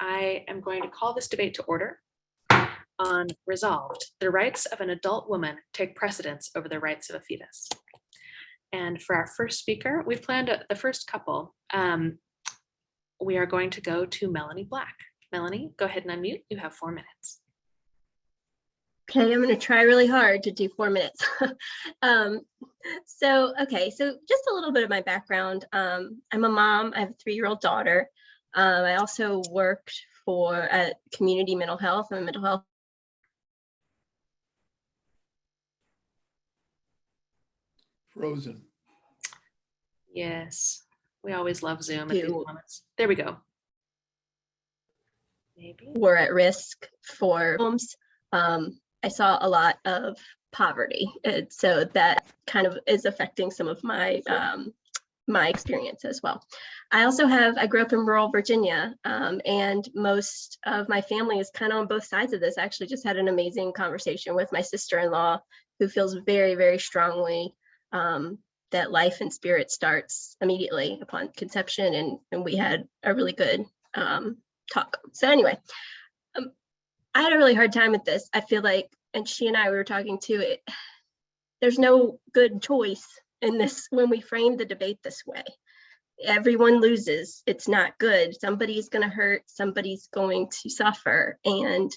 I am going to call this debate to order on resolved. The rights of an adult woman take precedence over the rights of a fetus. And for our first speaker, we've planned the first couple. We are going to go to Melanie Black. Melanie, go ahead and unmute. You have 4 minutes. Okay, I'm going to try really hard to do 4 minutes. So just a little bit of my background. I'm a mom. I have a 3-year-old daughter. I also worked at community mental health. I'm a mental health. Frozen. Yes, we always love Zoom at these moments. There we go. Maybe. We're at risk for homes. I saw a lot of poverty, and so that kind of is affecting some of my my experience as well. I grew up in rural Virginia, and most of my family is kind of on both sides of this. I actually just had an amazing conversation with my sister-in-law, who feels very, very strongly that life and spirit starts immediately upon conception, and we had a really good talk. So anyway, I had a really hard time with this. I feel like, and she and I, we were talking too, there's no good choice in this when we frame the debate this way. Everyone loses. It's not good. Somebody's going to hurt. Somebody's going to suffer. And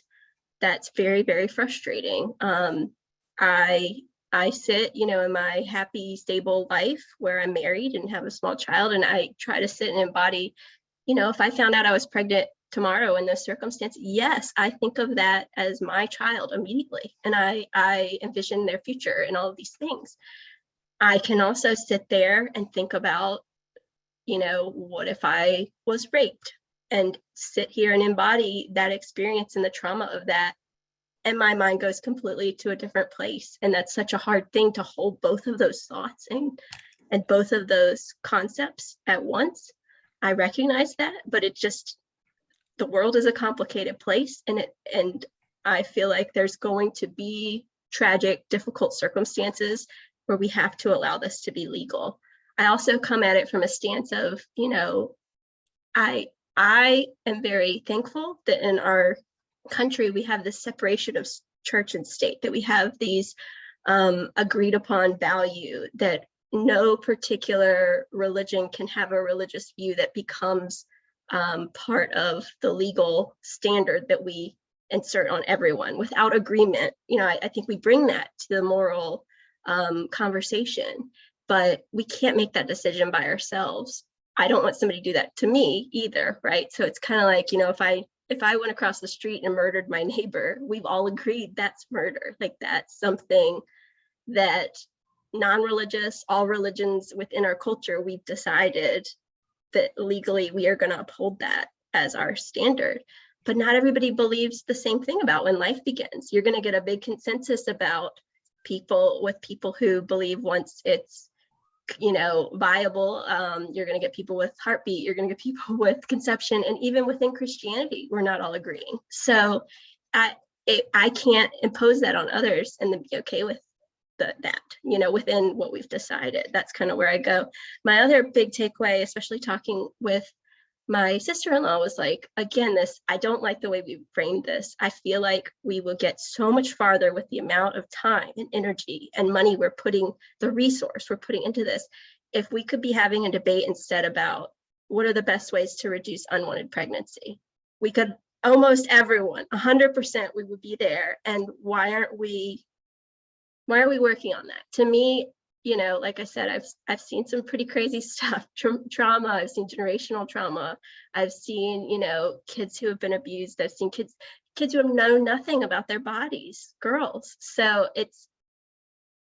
that's very, very frustrating. I sit, in my happy, stable life where I'm married and have a small child, and I try to sit and embody, if I found out I was pregnant tomorrow in this circumstance, yes, I think of that as my child immediately. And I envision their future and all of these things. I can also sit there and think about, what if I was raped, and sit here and embody that experience and the trauma of that. And my mind goes completely to a different place. And that's such a hard thing to hold both of those thoughts and both of those concepts at once. I recognize that, but the world is a complicated place, and I feel like there's going to be tragic, difficult circumstances where we have to allow this to be legal. I also come at it from a stance of, I am very thankful that in our country we have this separation of church and state, that we have these agreed upon value, that no particular religion can have a religious view that becomes part of the legal standard that we insert on everyone without agreement. I think we bring that to the moral conversation, but we can't make that decision by ourselves. I don't want somebody to do that to me either, right? So it's kind of like, if I went across the street and murdered my neighbor, we've all agreed that's murder. Like, that's something that non-religious, all religions within our culture, we've decided that legally we are going to uphold that as our standard. But not everybody believes the same thing about when life begins. You're going to get a big consensus about people who believe once it's viable. You're going to get people with heartbeat. You're going to get people with conception. And even within Christianity, we're not all agreeing. So I can't impose that on others and then be okay with that, within what we've decided. That's kind of where I go. My other big takeaway, especially talking with my sister-in-law, was like, again, I don't like the way we framed this. I feel like we will get so much farther with the amount of time and energy and money we're putting into this, if we could be having a debate instead about what are the best ways to reduce unwanted pregnancy. We could, almost everyone, 100%, we would be there. And why are we working on that? To me, like I said, I've seen some pretty crazy stuff, trauma. I've seen generational trauma. I've seen, kids who have been abused. I've seen kids who have known nothing about their bodies, girls. So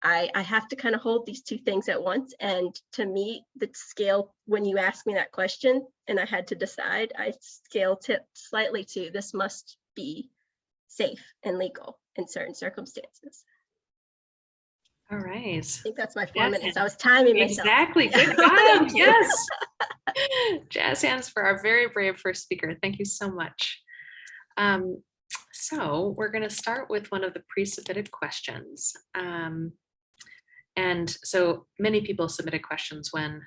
I have to kind of hold these two things at once. And to me, the scale, when you asked me that question and I had to decide, I tipped slightly to this must be safe and legal in certain circumstances. All right. I think that's my 4 minutes. I was timing myself. Exactly. Good job. Yes. Jazz hands for our very brave first speaker. Thank you so much. So we're going to start with one of the pre-submitted questions. And so many people submitted questions when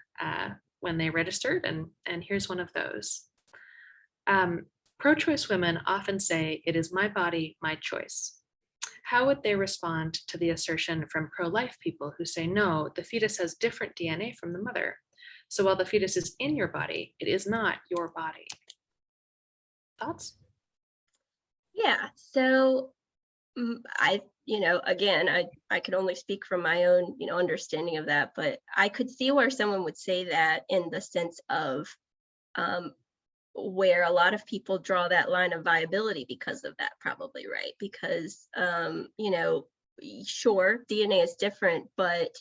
they registered, and here's one of those. Pro-choice women often say, "It is my body, my choice." How would they respond to the assertion from pro-life people who say, "No, the fetus has different DNA from the mother. So while the fetus is in your body, it is not your body"? Thoughts? Yeah, so again, I could only speak from my own, understanding of that, but I could see where someone would say that in the sense of where a lot of people draw that line of viability because of that, probably, right? Because, sure, DNA is different, but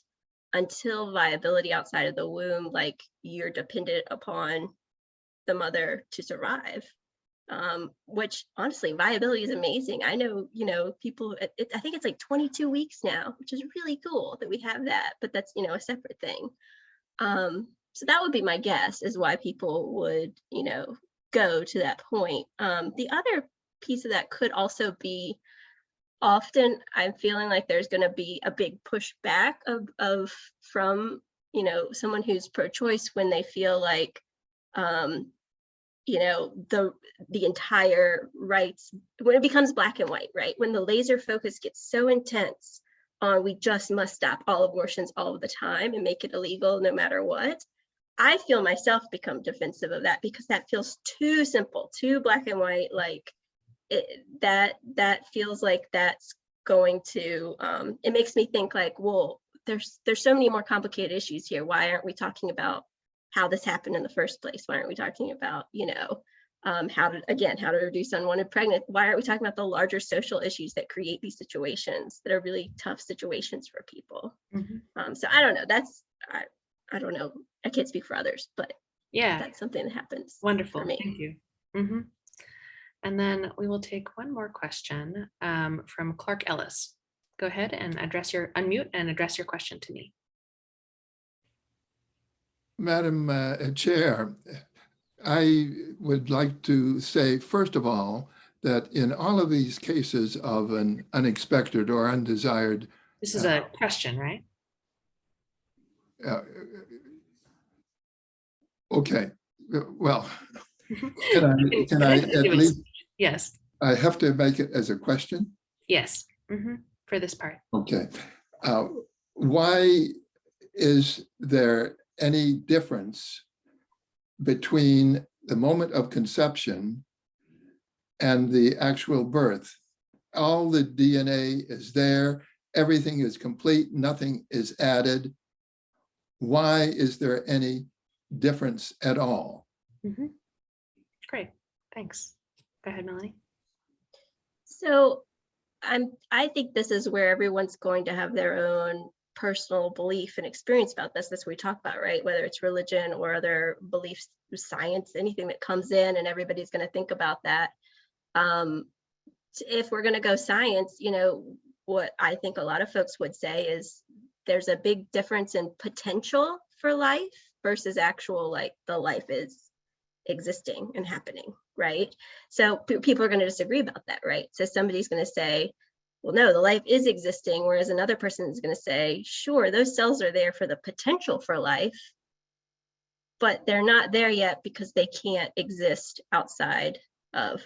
until viability outside of the womb, like you're dependent upon the mother to survive. Which honestly, viability is amazing. I know, people, I think it's like 22 weeks now, which is really cool that we have that, but that's, a separate thing. So that would be my guess is why people would, go to that point. The other piece of that could also be often I'm feeling like there's going to be a big pushback from, someone who's pro-choice when they feel like, the entire rights, when it becomes black and white, right? When the laser focus gets so intense on we just must stop all abortions all of the time and make it illegal no matter what, I feel myself become defensive of that because that feels too simple, too black and white. Like that feels like that's going to, it makes me think like, well, there's so many more complicated issues here. Why aren't we talking about how this happened in the first place? Why aren't we talking about, how to reduce unwanted pregnancy? Why aren't we talking about the larger social issues that create these situations that are really tough situations for people? Mm-hmm. So I don't know. I don't know. I can't speak for others, but Yeah, that's something that happens. wonderful. For me. Thank you. Mm-hmm. And then we will take one more question from Clark Ellis. Go ahead and unmute and address your question to me. Madam Chair, I would like to say, first of all, that in all of these cases of an unexpected or undesired... This is a question, right? Okay, well, can I at least... Yes. I have to make it as a question? Yes, for this part. Okay. Why is there any difference between the moment of conception and the actual birth? All the DNA is there, everything is complete, nothing is added. Why is there any difference at all? Great, thanks. Go ahead, Melanie. So I think this is where everyone's going to have their own personal belief and experience about this. That's what we talk about, right? Whether it's religion or other beliefs, science, anything that comes in, and everybody's going to think about that. If we're going to go science, what I think a lot of folks would say is there's a big difference in potential for life versus actual, like the life is existing and happening, right? So people are going to disagree about that, right? So somebody's going to say, well, no, the life is existing, whereas another person is going to say, sure, those cells are there for the potential for life, but they're not there yet because they can't exist outside of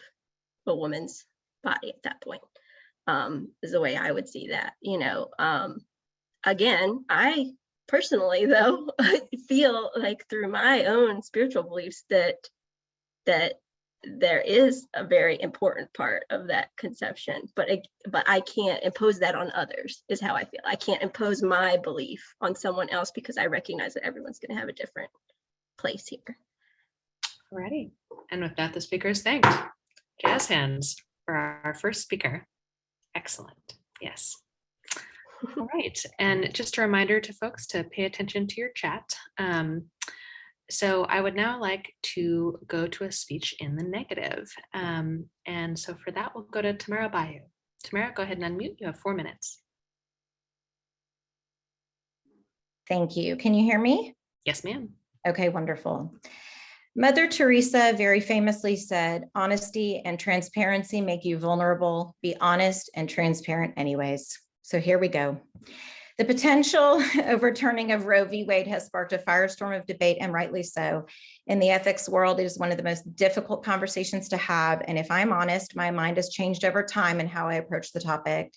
a woman's body at that point, is the way I would see that. Again, I personally, though, feel like through my own spiritual beliefs that there is a very important part of that conception, but I can't impose that on others, is how I feel. I can't impose my belief on someone else because I recognize that everyone's going to have a different place here. Alrighty, and with that, the speaker is thanked. Jazz hands for our first speaker. Excellent, yes. All right, and just a reminder to folks to pay attention to your chat. So I would now like to go to a speech in the negative. And so for that, we'll go to Tamara Bayou. Tamara, go ahead and unmute. You have 4 minutes. Thank you. Can you hear me? Yes, ma'am. Okay, wonderful. Mother Teresa very famously said, honesty and transparency make you vulnerable. Be honest and transparent anyways. So here we go. The potential overturning of Roe v. Wade has sparked a firestorm of debate, and rightly so. In the ethics world, it is one of the most difficult conversations to have. And if I'm honest, my mind has changed over time in how I approach the topic.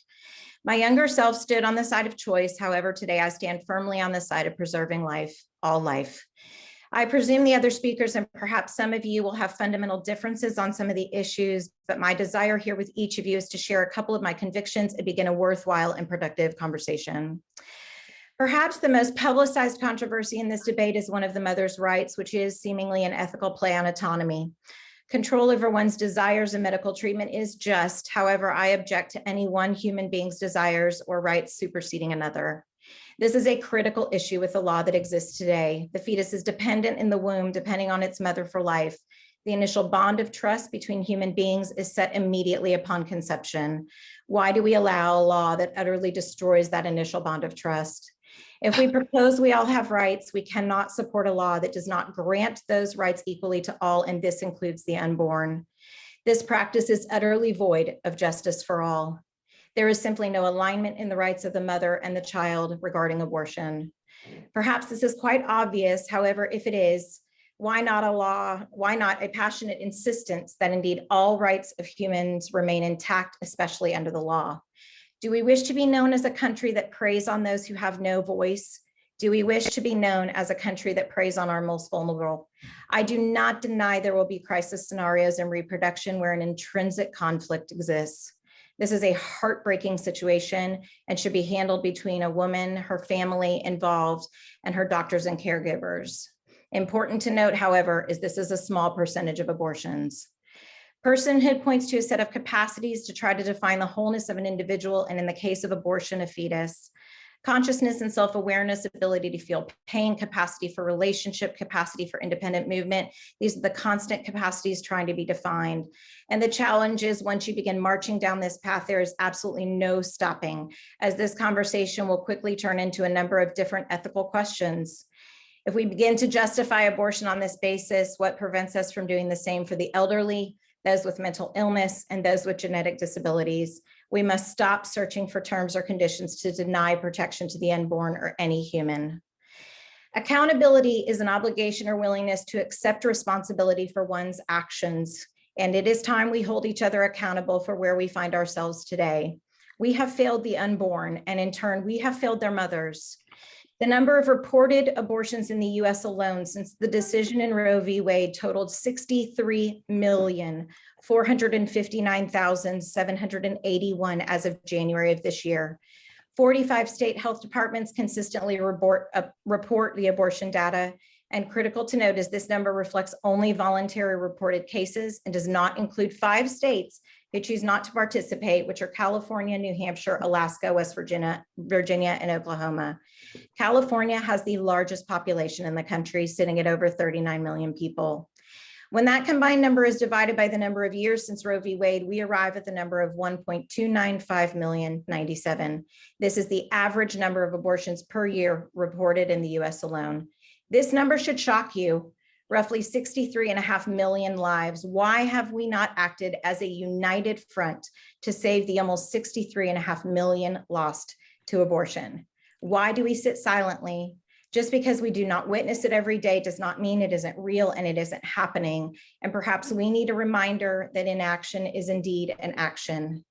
My younger self stood on the side of choice. However, today I stand firmly on the side of preserving life, all life. I presume the other speakers and perhaps some of you will have fundamental differences on some of the issues, but my desire here with each of you is to share a couple of my convictions and begin a worthwhile and productive conversation. Perhaps the most publicized controversy in this debate is one of the mother's rights, which is seemingly an ethical play on autonomy. Control over one's desires and medical treatment is just. However, I object to any one human being's desires or rights superseding another. This is a critical issue with the law that exists today. The fetus is dependent in the womb, depending on its mother for life. The initial bond of trust between human beings is set immediately upon conception. Why do we allow a law that utterly destroys that initial bond of trust? If we propose we all have rights, we cannot support a law that does not grant those rights equally to all, and this includes the unborn. This practice is utterly void of justice for all. There is simply no alignment in the rights of the mother and the child regarding abortion. Perhaps this is quite obvious. However, if it is, why not a law? Why not a passionate insistence that indeed all rights of humans remain intact, especially under the law? Do we wish to be known as a country that preys on those who have no voice? Do we wish to be known as a country that preys on our most vulnerable? I do not deny there will be crisis scenarios in reproduction where an intrinsic conflict exists. This is a heartbreaking situation and should be handled between a woman, her family involved, and her doctors and caregivers. Important to note, however, is this is a small percentage of abortions. Personhood points to a set of capacities to try to define the wholeness of an individual, and in the case of abortion, a fetus. Consciousness and self-awareness, ability to feel pain, capacity for relationship, capacity for independent movement. These are the constant capacities trying to be defined. And the challenge is once you begin marching down this path, there is absolutely no stopping, as this conversation will quickly turn into a number of different ethical questions. If we begin to justify abortion on this basis, what prevents us from doing the same for the elderly, those with mental illness, and those with genetic disabilities? We must stop searching for terms or conditions to deny protection to the unborn or any human. Accountability is an obligation or willingness to accept responsibility for one's actions, and it is time we hold each other accountable for where we find ourselves today. We have failed the unborn, and in turn, we have failed their mothers. The number of reported abortions in the US alone since the decision in Roe v. Wade totaled 63,459,781 as of January of this year. 45 state health departments consistently report the abortion data. And critical to note is this number reflects only voluntary reported cases and does not include 5 states who choose not to participate, which are California, New Hampshire, Alaska, West Virginia, and Oklahoma. California has the largest population in the country, sitting at over 39 million people. When that combined number is divided by the number of years since Roe v. Wade, we arrive at the number of 1.295,097. This is the average number of abortions per year reported in the US alone. This number should shock you. Roughly 63.5 million lives. Why have we not acted as a united front to save the almost 63.5 million lost to abortion? Why do we sit silently? Just because we do not witness it every day does not mean it isn't real and it isn't happening. And perhaps we need a reminder that inaction is indeed an action.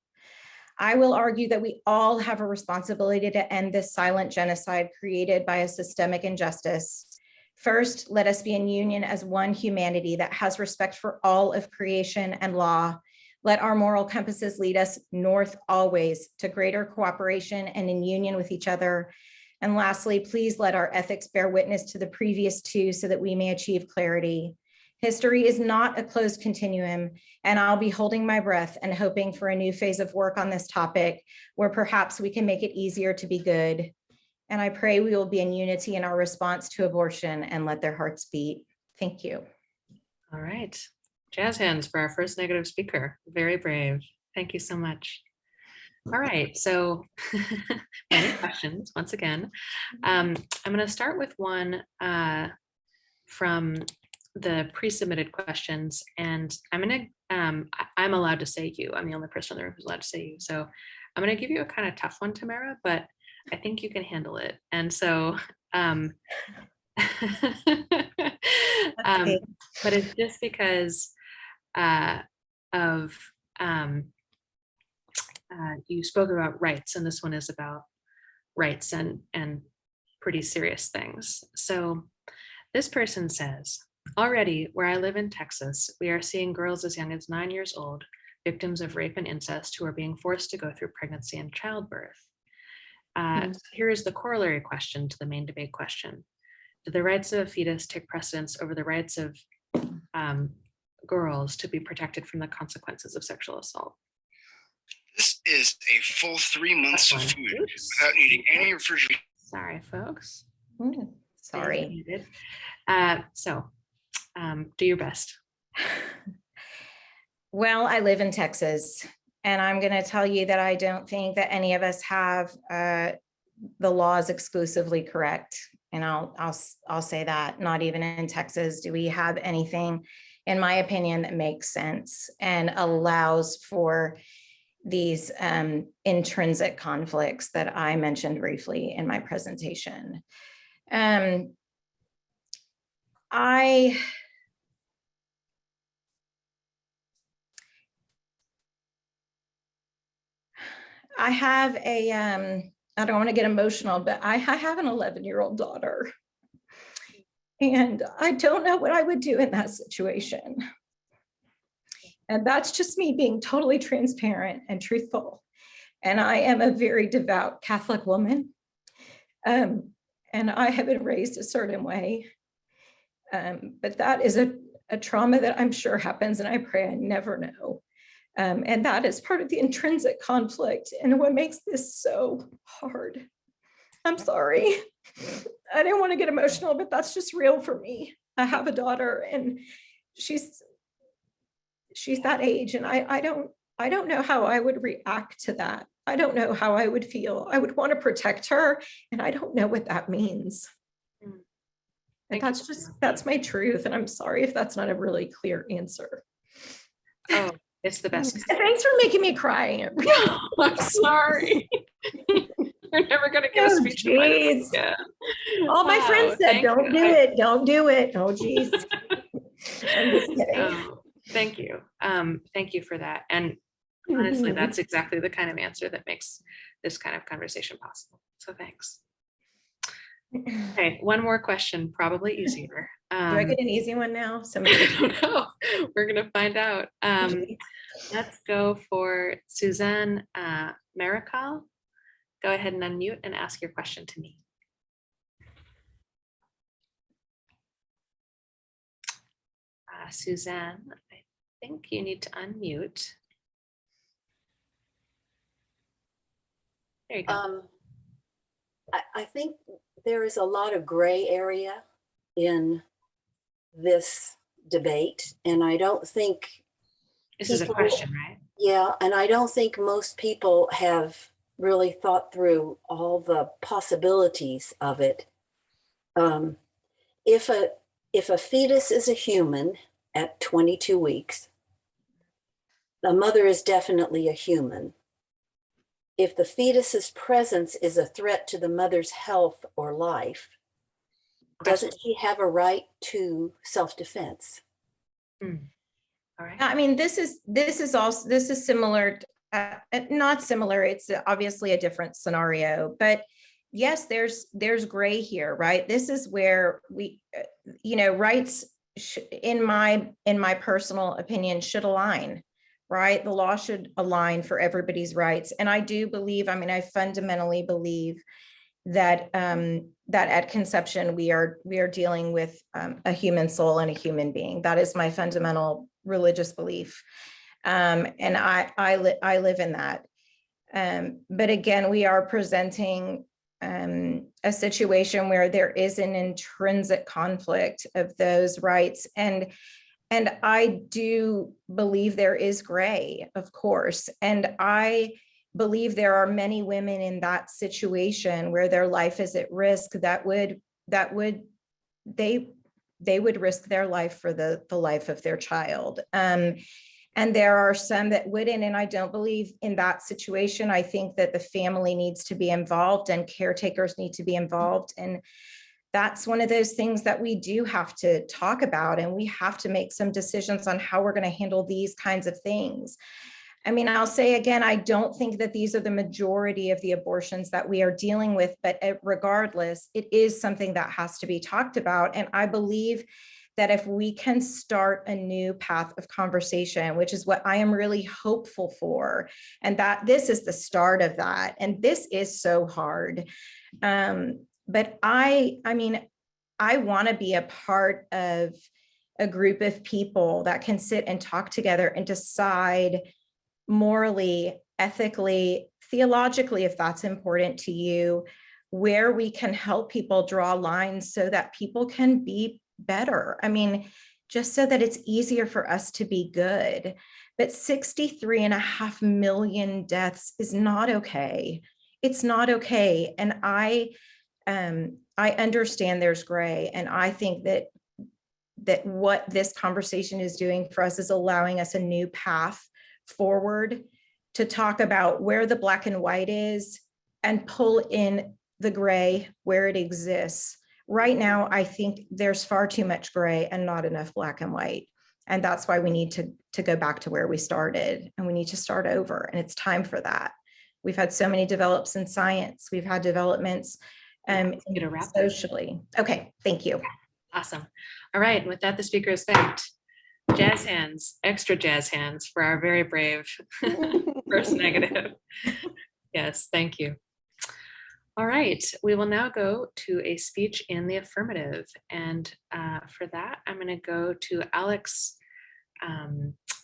I will argue that we all have a responsibility to end this silent genocide created by a systemic injustice. First, let us be in union as one humanity that has respect for all of creation and law. Let our moral compasses lead us north always to greater cooperation and in union with each other. And lastly, please let our ethics bear witness to the previous 2 so that we may achieve clarity. History is not a closed continuum, and I'll be holding my breath and hoping for a new phase of work on this topic where perhaps we can make it easier to be good. And I pray we will be in unity in our response to abortion and let their hearts beat. Thank you. All right. Jazz hands for our first negative speaker. Very brave. Thank you so much. All right. So many questions once again. I'm going to start with one from the pre-submitted questions, and I'm allowed to say you. I'm the only person in the room who's allowed to say you. So I'm going to give you a kind of tough one, Tamara, but I think you can handle it. And so, Okay. but it's just because of you spoke about rights, and this one is about rights and pretty serious things. So this person says, already where I live in Texas, we are seeing girls as young as 9 years old, victims of rape and incest, who are being forced to go through pregnancy and childbirth. Here is the corollary question to the main debate question. Do the rights of a fetus take precedence over the rights of girls to be protected from the consequences of sexual assault? This is a full 3 months of food without needing any refrigeration. Sorry, folks. Sorry. Do your best. Well, I live in Texas, and I'm going to tell you that I don't think that any of us have the laws exclusively correct. And I'll say that not even in Texas do we have anything, in my opinion, that makes sense and allows for these intrinsic conflicts that I mentioned briefly in my presentation. I have I don't want to get emotional, but I have an 11-year-old daughter, and I don't know what I would do in that situation. And that's just me being totally transparent and truthful. And I am a very devout Catholic woman. And I have been raised a certain way. But that is a trauma that I'm sure happens, and I pray I never know. And that is part of the intrinsic conflict and what makes this so hard. I'm sorry. I didn't want to get emotional, but that's just real for me. I have a daughter, and she's that age, and I don't know how I would react to that. I don't know how I would feel. I would want to protect her, and I don't know what that means. And that's my truth. And I'm sorry if that's not a really clear answer. Oh, it's the best. Thanks for making me cry. I'm sorry. You're never going to get a speech. All my friends said, don't do it. Don't do it. Oh, geez. I'm just kidding. Thank you. Thank you for that. And honestly, that's exactly the kind of answer that makes this kind of conversation possible. So thanks. Okay, one more question, probably easier. Do I get an easy one now? I don't know. We're going to find out. Let's go for Suzanne Maricol. Go ahead and unmute and ask your question to me. Suzanne, I think you need to unmute. There you go. I think there is a lot of gray area in this debate, and I don't think This is a question, right? Yeah, and I don't think most people have really thought through all the possibilities of it. If a fetus is a human at 22 weeks, the mother is definitely a human. If the fetus's presence is a threat to the mother's health or life, doesn't she have a right to self-defense? All right. I mean, this is similar, not similar. It's obviously a different scenario, but yes, there's gray here, right? This is where we, rights, in my personal opinion, should align. Right? The law should align for everybody's rights. And I do believe, I fundamentally believe that that at conception, we are dealing with a human soul and a human being. That is my fundamental religious belief. And I live in that. But again, we are presenting a situation where there is an intrinsic conflict of those rights. And I do believe there is gray, of course. And I believe there are many women in that situation where their life is at risk they would risk their life for the life of their child. And And there are some that wouldn't. And I don't believe in that situation. I think that the family needs to be involved and caretakers need to be involved. And that's one of those things that we do have to talk about. And we have to make some decisions on how we're going to handle these kinds of things. I mean, I'll say again, I don't think that these are the majority of the abortions that we are dealing with, but regardless, it is something that has to be talked about. And I believe that if we can start a new path of conversation, which is what I am really hopeful for, and that this is the start of that, and this is so hard. But I mean, I want to be a part of a group of people that can sit and talk together and decide morally, ethically, theologically, if that's important to you, where we can help people draw lines so that people can be better. I mean, just so that it's easier for us to be good. But 63.5 million deaths is not okay. It's not okay. And I understand there's gray. And I think that what this conversation is doing for us is allowing us a new path forward to talk about where the black and white is and pull in the gray where it exists. Right now, I think there's far too much gray and not enough black and white. And that's why we need to go back to where we started, and we need to start over. And it's time for that. We've had so many developments in science. We've had developments socially. Okay, thank you. Awesome. All right, and with that, the speaker is thanked. Jazz hands, extra jazz hands for our very brave first negative. Yes, thank you. All right, we will now go to a speech in the affirmative. And for that, I'm going to go to Alex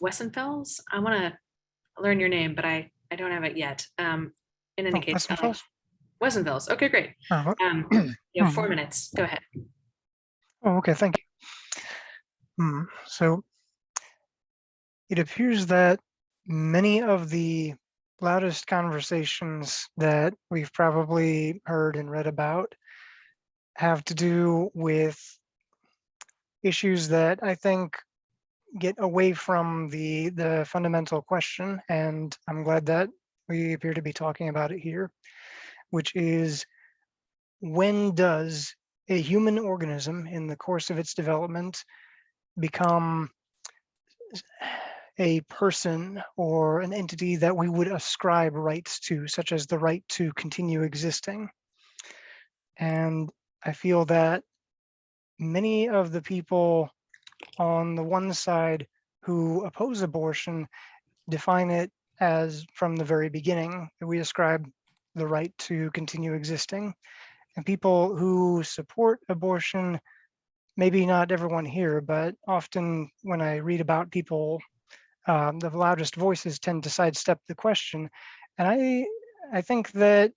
Wessenfels. I want to learn your name, but I don't have it yet. In any case, Wessenfels. Okay, great. You have 4 minutes. Go ahead. Oh, okay, thank you. So it appears that many of the loudest conversations that we've probably heard and read about have to do with issues that I think get away from the fundamental question, and I'm glad that we appear to be talking about it here, which is, when does a human organism in the course of its development become a person or an entity that we would ascribe rights to, such as the right to continue existing? And I feel that many of the people on the one side who oppose abortion define it as, from the very beginning, that we ascribe the right to continue existing. And people who support abortion, maybe not everyone here, but often when I read about people, the loudest voices tend to sidestep the question. And I think that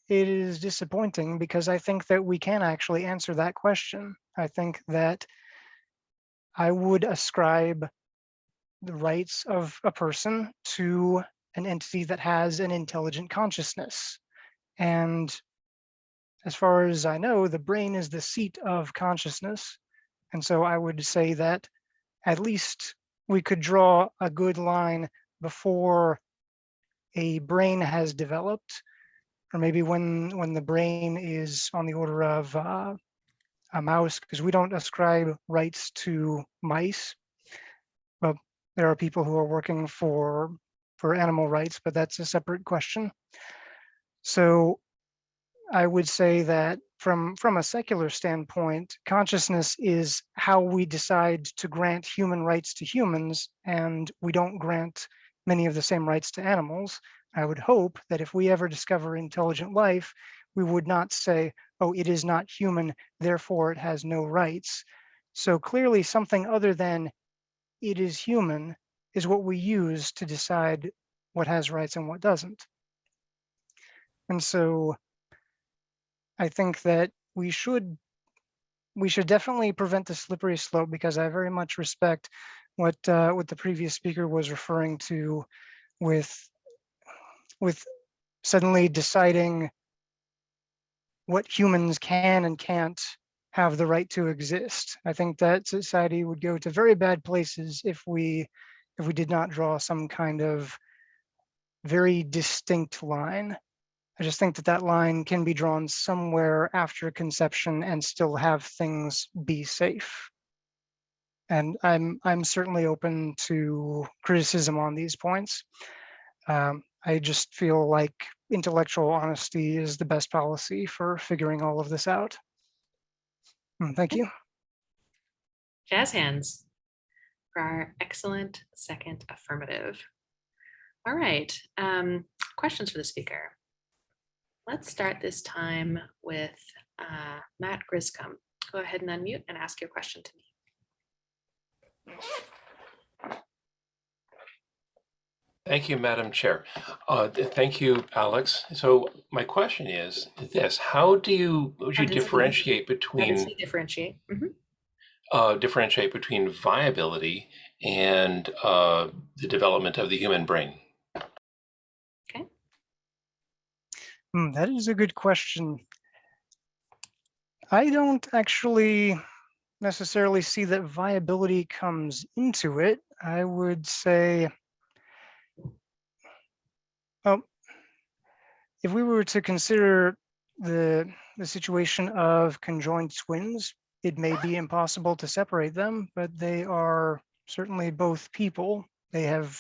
it is disappointing, because I think that we can actually answer that question. I think that I would ascribe the rights of a person to an entity that has an intelligent consciousness. And as far as I know, the brain is the seat of consciousness. And so I would say that at least we could draw a good line before a brain has developed, or maybe when the brain is on the order of a mouse, because we don't ascribe rights to mice. Well, there are people who are working for animal rights, but that's a separate question. So I would say that from a secular standpoint, consciousness is how we decide to grant human rights to humans, and we don't grant many of the same rights to animals. I would hope that if we ever discover intelligent life, we would not say, oh, it is not human, therefore it has no rights. So clearly something other than it is human is what we use to decide what has rights and what doesn't. And so I think that we should definitely prevent the slippery slope, because I very much respect what the previous speaker was referring to with suddenly deciding what humans can and can't have the right to exist. I think that society would go to very bad places if we we did not draw some kind of very distinct line. I just think that that line can be drawn somewhere after conception and still have things be safe. And I'm certainly open to criticism on these points. I just feel like intellectual honesty is the best policy for figuring all of this out. Thank you. Jazz hands for our excellent second affirmative. All right, questions for the speaker. Let's start this time with Matt Griscom. Go ahead and unmute and ask your question to me. Thank you, Madam Chair. Thank you, Alex. So my question is this: would you differentiate between differentiate between viability and the development of the human brain? Okay. That is a good question. I don't actually necessarily see that viability comes into it. I would say, if we were to consider the situation of conjoined twins, it may be impossible to separate them, but they are certainly both people. They have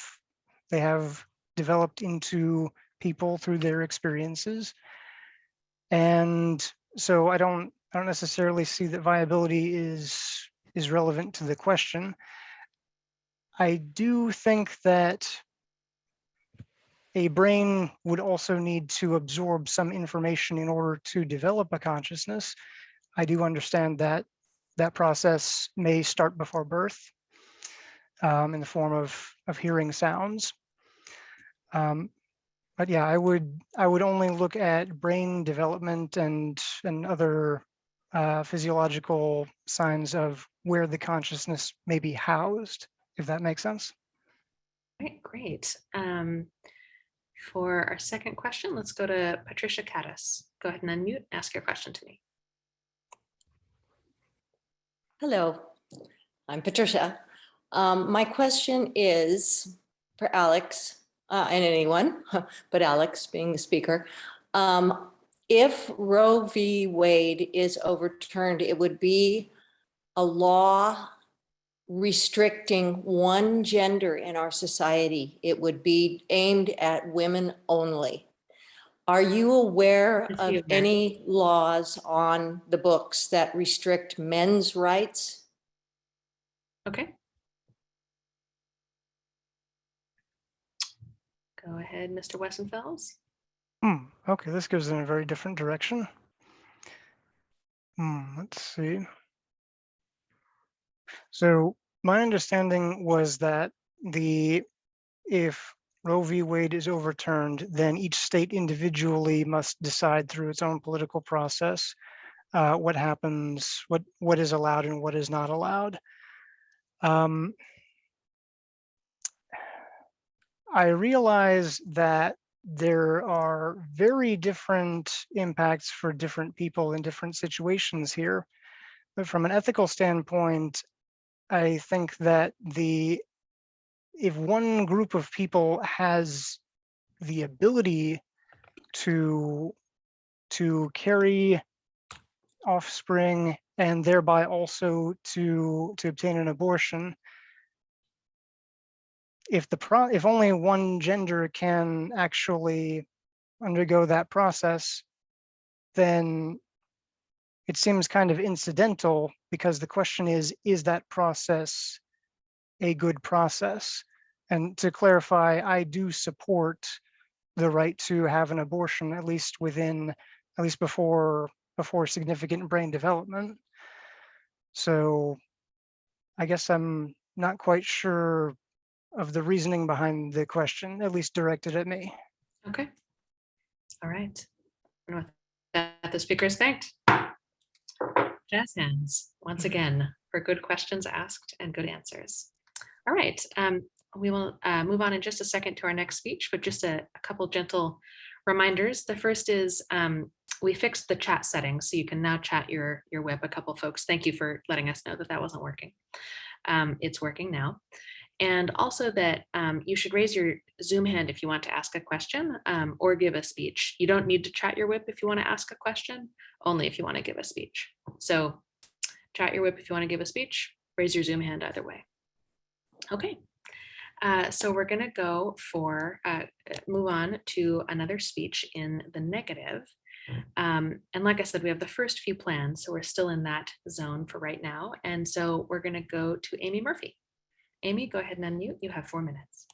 developed into people through their experiences. And so I don't necessarily see that viability is relevant to the question. I do think that a brain would also need to absorb some information in order to develop a consciousness. I do understand that that process may start before birth in the form of hearing sounds. But yeah, I would only look at brain development and other physiological signs of where the consciousness may be housed, if that makes sense. Right, great. For our second question, let's go to Patricia Caddis. Go ahead and unmute, ask your question to me. Hello, I'm Patricia. My question is for Alex and anyone, but Alex being the speaker. If Roe v. Wade is overturned, it would be a law restricting one gender in our society. It would be aimed at women only. Are you aware of any laws on the books that restrict men's rights? Okay. Go ahead, Mr. Wessenfels. Okay, this goes in a very different direction. Let's see. So my understanding was that if Roe v. Wade is overturned, then each state individually must decide through its own political process what happens, what is allowed and what is not allowed. I realize that there are very different impacts for different people in different situations here. But from an ethical standpoint, I think that if one group of people has the ability to carry offspring and thereby also to obtain an abortion, if only one gender can actually undergo that process, then it seems kind of incidental, because the question is that process a good process? And to clarify, I do support the right to have an abortion, at least before significant brain development. So I guess I'm not quite sure of the reasoning behind the question, at least directed at me. Okay. All right. And with that, the speaker is thanked. Jazz hands once again for good questions asked and good answers. All right. We will move on in just a second to our next speech, but just a couple gentle reminders. The first is we fixed the chat settings, so you can now chat your web. A couple folks, thank you for letting us know that wasn't working. It's working now. And also that you should raise your Zoom hand if you want to ask a question or give a speech. You don't need to chat your whip if you want to ask a question, only if you want to give a speech. So chat your whip if you want to give a speech, raise your Zoom hand either way. Okay, so we're gonna go for, move on to another speech in the negative. And like I said, we have the first few plans, so we're still in that zone for right now. And so we're gonna go to Amy Murphy. Amy, go ahead and unmute. You have 4 minutes.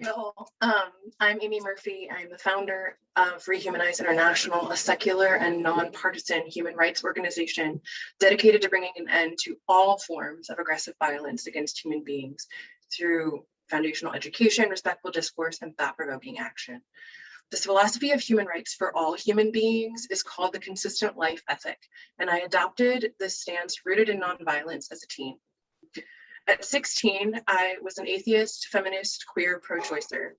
Hello, I'm Amy Murphy. I'm the founder of Rehumanize International, a secular and nonpartisan human rights organization dedicated to bringing an end to all forms of aggressive violence against human beings through foundational education, respectful discourse, and thought-provoking action. This philosophy of human rights for all human beings is called the consistent life ethic, and I adopted this stance rooted in nonviolence as a teen. At 16, I was an atheist, feminist, queer, pro-choicer.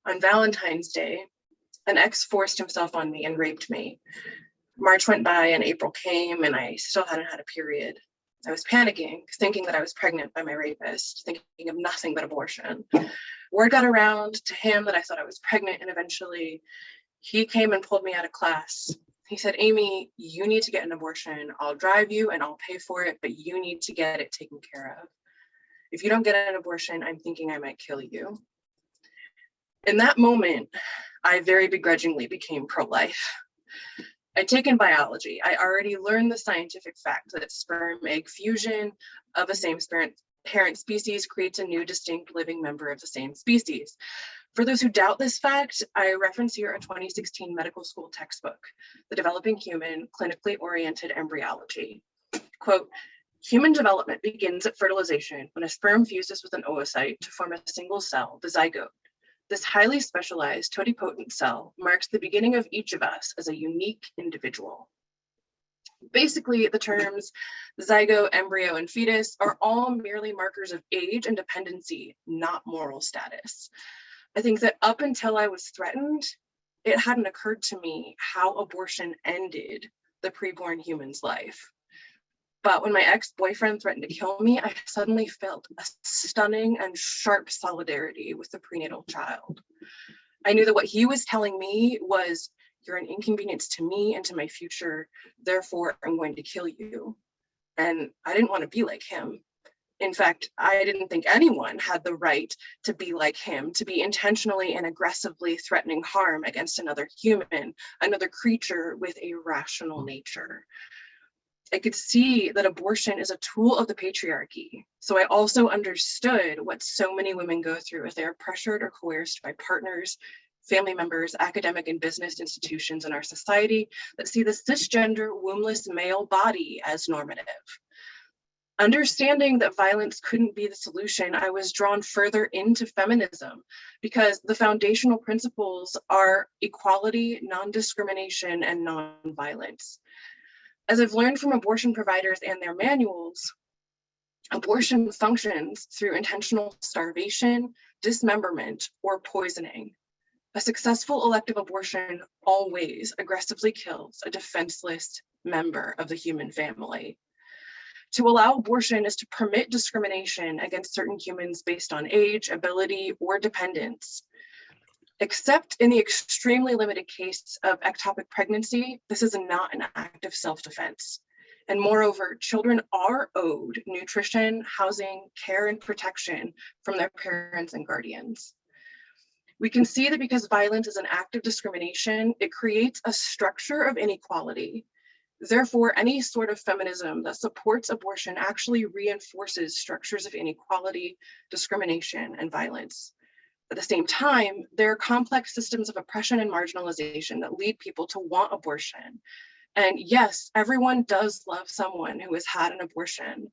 On Valentine's Day, an ex forced himself on me and raped me. March went by and April came and I still hadn't had a period. I was panicking, thinking that I was pregnant by my rapist, thinking of nothing but abortion. Word got around to him that I thought I was pregnant, and eventually he came and pulled me out of class. He said, Amy, you need to get an abortion. I'll drive you and I'll pay for it, but you need to get it taken care of. If you don't get an abortion, I'm thinking I might kill you. In that moment, I very begrudgingly became pro-life. I'd taken biology. I already learned the scientific fact that sperm-egg fusion of a same parent species creates a new distinct living member of the same species. For those who doubt this fact, I reference here a 2016 medical school textbook, The Developing Human, Clinically Oriented Embryology. Quote, human development begins at fertilization when a sperm fuses with an oocyte to form a single cell, the zygote. This highly specialized totipotent cell marks the beginning of each of us as a unique individual. Basically, the terms zygote, embryo, and fetus are all merely markers of age and dependency, not moral status. I think that up until I was threatened, it hadn't occurred to me how abortion ended the preborn human's life. But when my ex-boyfriend threatened to kill me, I suddenly felt a stunning and sharp solidarity with the prenatal child. I knew that what he was telling me was, you're an inconvenience to me and to my future, therefore I'm going to kill you. And I didn't want to be like him. In fact, I didn't think anyone had the right to be like him, to be intentionally and aggressively threatening harm against another human, another creature with a rational nature. I could see that abortion is a tool of the patriarchy. So I also understood what so many women go through if they are pressured or coerced by partners, family members, academic and business institutions in our society that see the cisgender wombless male body as normative. Understanding that violence couldn't be the solution, I was drawn further into feminism because the foundational principles are equality, non-discrimination, and non-violence. As I've learned from abortion providers and their manuals, abortion functions through intentional starvation, dismemberment, or poisoning. A successful elective abortion always aggressively kills a defenseless member of the human family. To allow abortion is to permit discrimination against certain humans based on age, ability, or dependence. Except in the extremely limited case of ectopic pregnancy, this is not an act of self-defense. And moreover, children are owed nutrition, housing, care, and protection from their parents and guardians. We can see that because violence is an act of discrimination, it creates a structure of inequality. Therefore, any sort of feminism that supports abortion actually reinforces structures of inequality, discrimination, and violence. At the same time, there are complex systems of oppression and marginalization that lead people to want abortion. And yes, everyone does love someone who has had an abortion.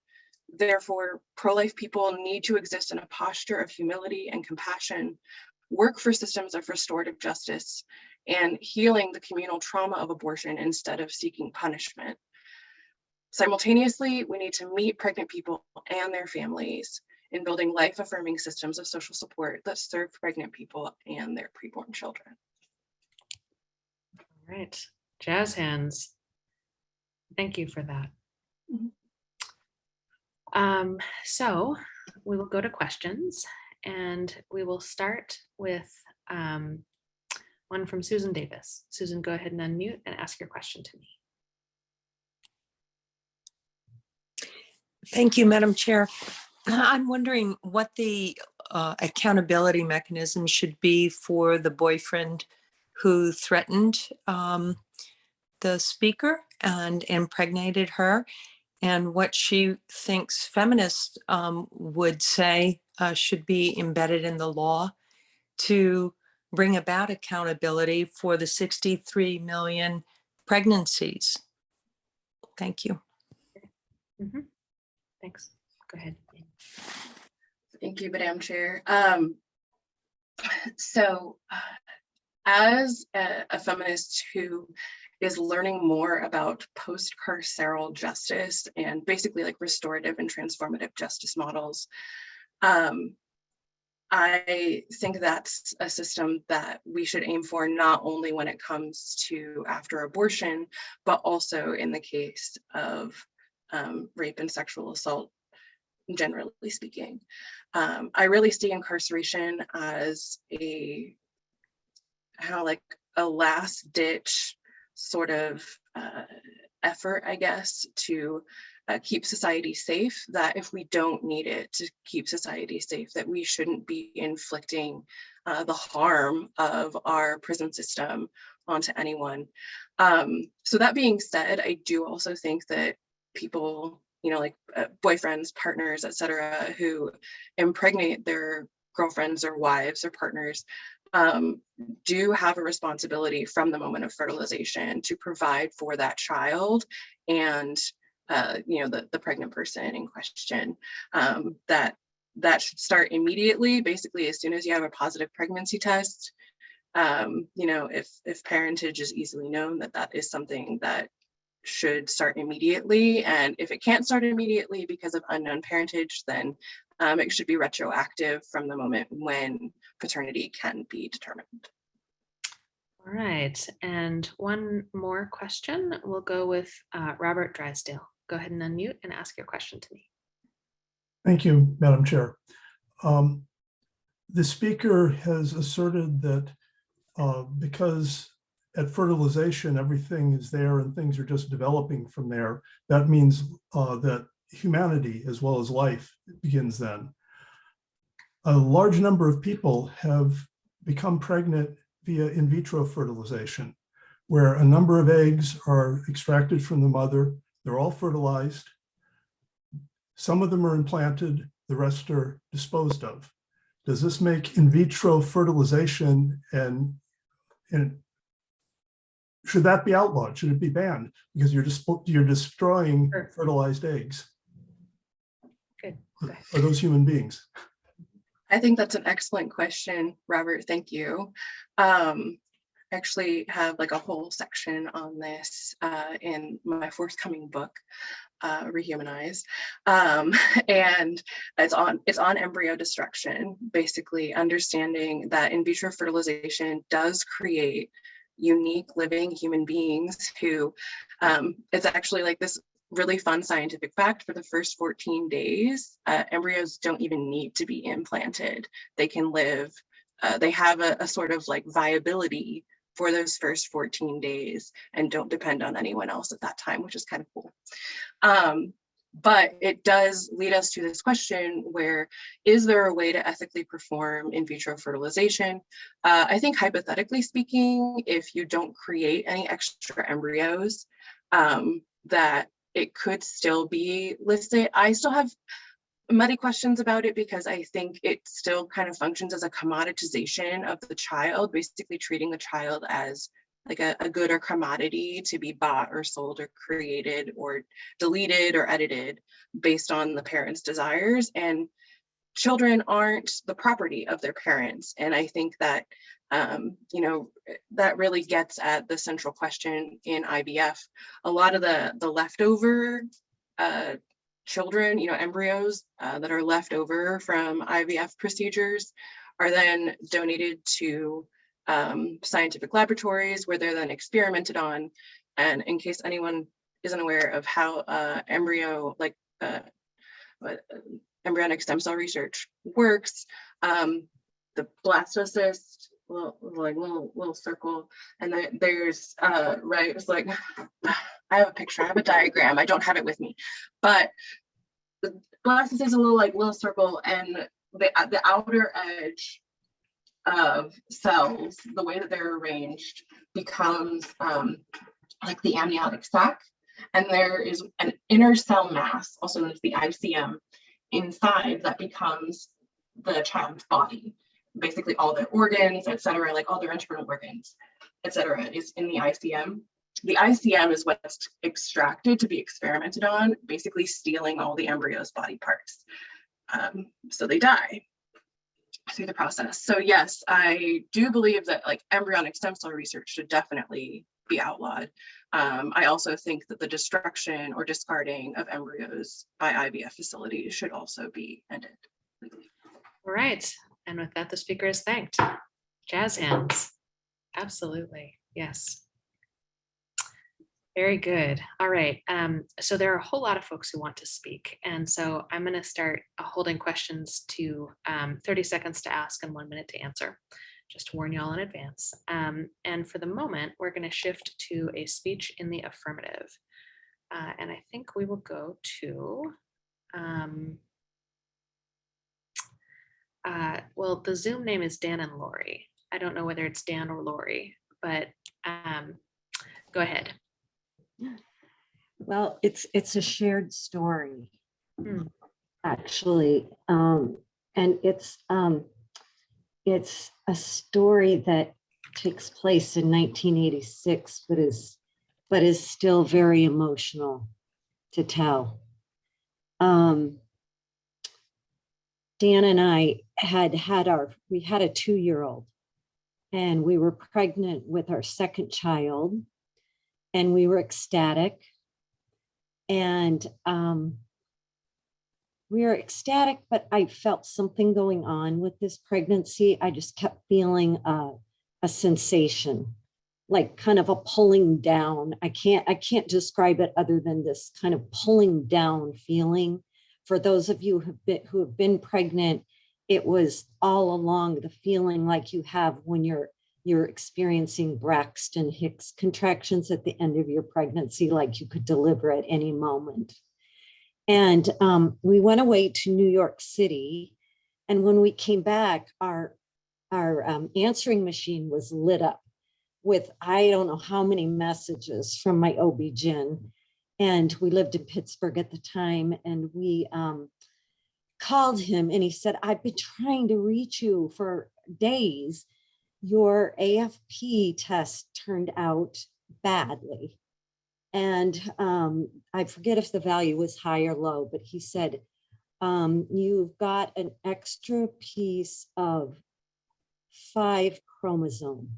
Therefore, pro-life people need to exist in a posture of humility and compassion, work for systems of restorative justice, and healing the communal trauma of abortion instead of seeking punishment. Simultaneously, we need to meet pregnant people and their families in building life-affirming systems of social support that serve pregnant people and their preborn children. All right, jazz hands. Thank you for that. So we will go to questions, and we will start with one from Susan Davis. Susan, go ahead and unmute and ask your question to me. Thank you, Madam Chair. I'm wondering what the accountability mechanism should be for the boyfriend who threatened the speaker and impregnated her, and what she thinks feminists would say should be embedded in the law to bring about accountability for the 63 million pregnancies. Thank you. Mm-hmm. Thanks. Go ahead. Thank you, Madam Chair. As a feminist who is learning more about post-carceral justice and basically like restorative and transformative justice models, I think that's a system that we should aim for, not only when it comes to after abortion, but also in the case of rape and sexual assault, generally speaking. I really see incarceration as a last ditch sort of effort, I guess, to keep society safe, that if we don't need it to keep society safe, that we shouldn't be inflicting the harm of our prison system onto anyone. So that being said, I do also think that people, like boyfriends, partners, etc., who impregnate their girlfriends or wives or partners do have a responsibility from the moment of fertilization to provide for that child and the pregnant person in question. That should start immediately, basically as soon as you have a positive pregnancy test. If parentage is easily known, that is something that should start immediately. And if it can't start immediately because of unknown parentage, then it should be retroactive from the moment when paternity can be determined. All right, and one more question. We'll go with Robert Drysdale. Go ahead and unmute and ask your question to me. Thank you, Madam Chair. The speaker has asserted that because at fertilization, everything is there and things are just developing from there, that means that humanity as well as life begins then. A large number of people have become pregnant via in vitro fertilization, where a number of eggs are extracted from the mother. They're all fertilized. Some of them are implanted, the rest are disposed of. Does this make in vitro fertilization and should that be outlawed? Should it be banned? Because you're destroying fertilized eggs. Good. Are those human beings? I think that's an excellent question, Robert. Thank you. I actually have like a whole section on this in my forthcoming book, Rehumanize, and it's on embryo destruction, basically understanding that in vitro fertilization does create unique living human beings who, it's actually like this really fun scientific fact: for the first 14 days, embryos don't even need to be implanted. They can live, they have a sort of like viability for those first 14 days and don't depend on anyone else at that time, which is kind of cool. But it does lead us to this question where, is there a way to ethically perform in vitro fertilization? I think hypothetically speaking, if you don't create any extra embryos, that it could still be listed. I still have muddy questions about it because I think it still kind of functions as a commoditization of the child, basically treating the child as like a good or commodity to be bought or sold or created or deleted or edited based on the parents' desires. And children aren't the property of their parents. And I think that, that really gets at the central question in IVF. A lot of the leftover children, embryos that are left over from IVF procedures are then donated to scientific laboratories where they're then experimented on. And in case embryonic stem cell research works. The blastocyst, little circle, and then there's right, it's like I have a picture, I have a diagram, I don't have it with me, but the blastocyst is a little circle, and the outer edge of cells, the way that they're arranged, becomes like the amniotic sac, and there is an inner cell mass, also known as the ICM, inside that becomes the child's body. Basically, all their organs, etc., like all their internal organs, etc., is in the ICM. The ICM is what's extracted to be experimented on, basically stealing all the embryo's body parts. So they die through the process. So yes, I do believe that like embryonic stem cell research should definitely be outlawed. I also think that the destruction or discarding of embryos by IVF facilities should also be ended. All right. And with that, the speaker is thanked. Jazz hands. Absolutely. Yes. Very good. All right. So there are a whole lot of folks who want to speak. And so I'm going to start holding questions to 30 seconds to ask and 1 minute to answer, just to warn you all in advance. And for the moment, we're going to shift to a speech in the affirmative. And I think we will go to, well, the Zoom name is Dan and Lori. I don't know whether it's Dan or Lori, but go ahead. Well, it's a shared story, actually, and it's a story that takes place in 1986, but is still very emotional to tell. Dan and I had a 2-year-old, and we were pregnant with our second child, and we were ecstatic. And we were ecstatic, but I felt something going on with this pregnancy. I just kept feeling a sensation, like kind of a pulling down. I can't describe it other than this kind of pulling down feeling. For those of you who have been pregnant, it was all along the feeling like you have when you're experiencing Braxton Hicks contractions at the end of your pregnancy, like you could deliver at any moment. And we went away to New York City. And when we came back, our answering machine was lit up with, I don't know how many messages from my OB-GYN. And we lived in Pittsburgh at the time. And we called him and he said, I've been trying to reach you for days. Your AFP test turned out badly. And I forget if the value was high or low, but he said, you've got an extra piece of 5 chromosome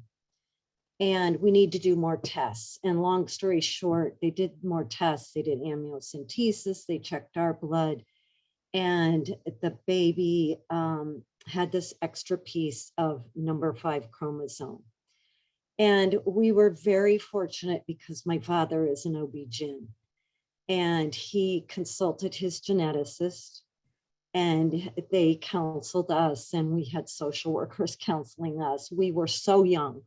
and we need to do more tests. And long story short, they did more tests. They did amniocentesis, they checked our blood, and the baby had this extra piece of number 5 chromosome. And we were very fortunate because my father is an OB-GYN and he consulted his geneticist and they counseled us and we had social workers counseling us. We were so young.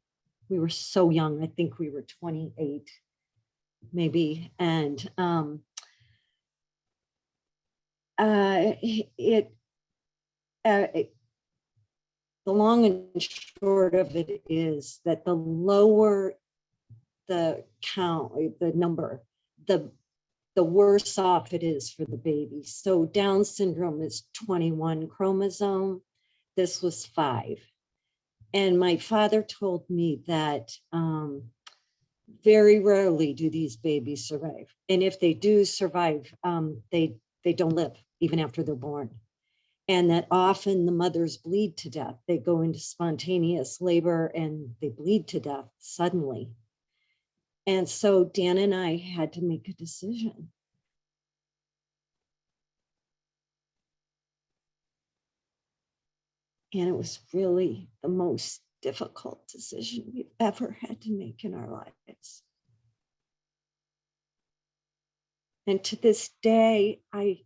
I think we were 28 maybe. And the long and short of it is that the lower the count, the number, the worse off it is for the baby. So Down syndrome is 21 chromosome. This was 5. And my father told me that very rarely do these babies survive. And if they do survive, they don't live even after they're born. And that often the mothers bleed to death. They go into spontaneous labor and they bleed to death suddenly. And so Dan and I had to make a decision. And it was really the most difficult decision we've ever had to make in our lives. And to this day, I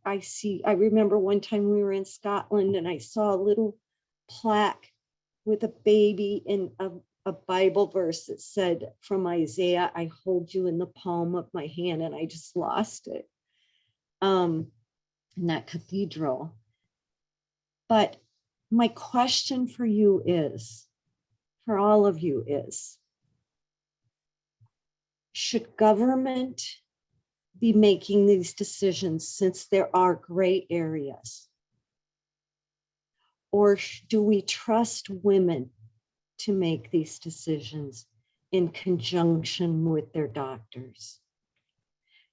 remember one time we were in Scotland and I saw a little plaque with a baby in a Bible verse that said from Isaiah, I hold you in the palm of my hand, and I just lost it in that cathedral. But my question for you is, for all of you is, should government be making these decisions since there are gray areas? Or do we trust women to make these decisions in conjunction with their doctors?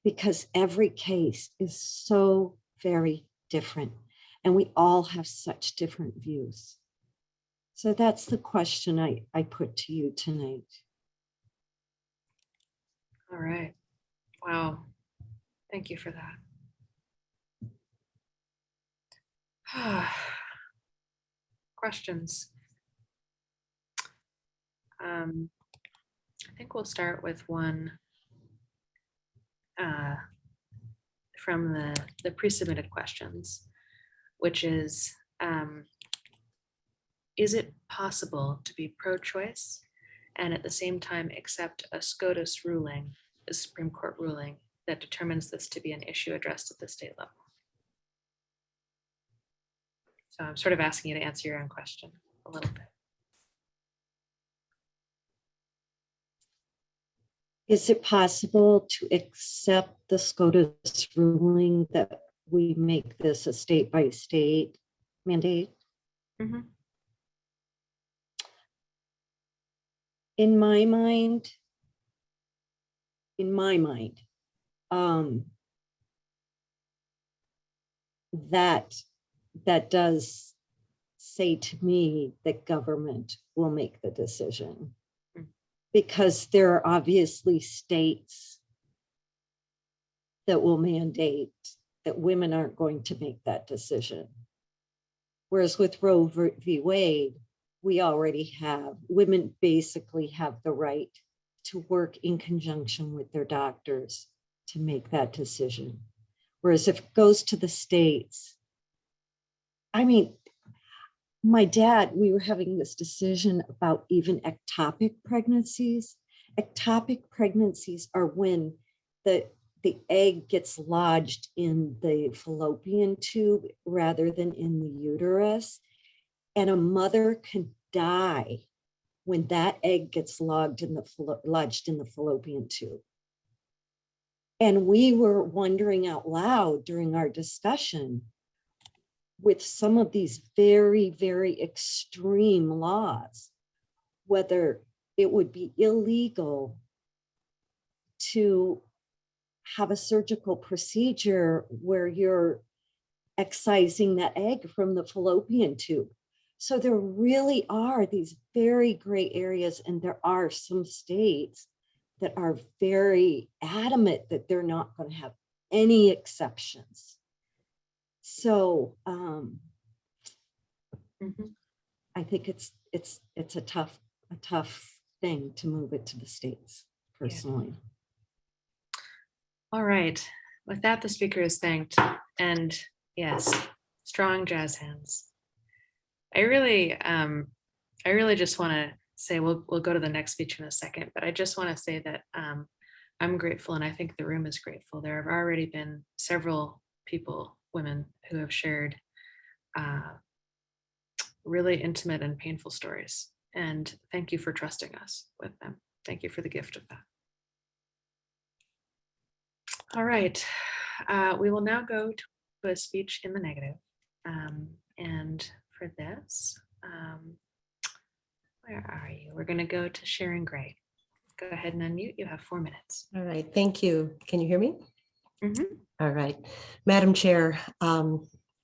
Because every case is so very different, and we all have such different views. So that's the question I put to you tonight. All right. Wow. Thank you for that. Questions? I think we'll start with one from the pre-submitted questions, which is it possible to be pro-choice and at the same time accept a SCOTUS ruling, a Supreme Court ruling, that determines this to be an issue addressed at the state level? So I'm sort of asking you to answer your own question a little bit. Is it possible to accept the SCOTUS ruling that we make this a state by state mandate? Mm-hmm. In my mind, that does say to me that government will make the decision, because there are obviously states that will mandate that women aren't going to make that decision. Whereas with Roe v. Wade, we already have, women basically have the right to work in conjunction with their doctors to make that decision. Whereas if it goes to the states, I mean, my dad, we were having this decision about even ectopic pregnancies. Ectopic pregnancies are when the egg gets lodged in the fallopian tube rather than in the uterus. And a mother can die when that egg gets lodged in the fallopian tube. And we were wondering out loud during our discussion, with some of these very, very extreme laws, whether it would be illegal to have a surgical procedure where you're excising that egg from the fallopian tube. So there really are these very gray areas, and there are some states that are very adamant that they're not going to have any exceptions. So I think it's a tough thing to move it to the states, personally. Yeah. All right. With that, the speaker is thanked. And yes, strong jazz hands. I really just want to say we'll go to the next speech in a second, but I just want to say that I'm grateful, and I think the room is grateful. There have already been several people, women, who have shared really intimate and painful stories. And thank you for trusting us with them. Thank you for the gift of that. All right, we will now go to a speech in the negative. And for this, where are you? We're going to go to Sharon Gray. Go ahead and unmute. You have 4 minutes. All right, thank you. Can you hear me? Mm-hmm. All right, Madam Chair,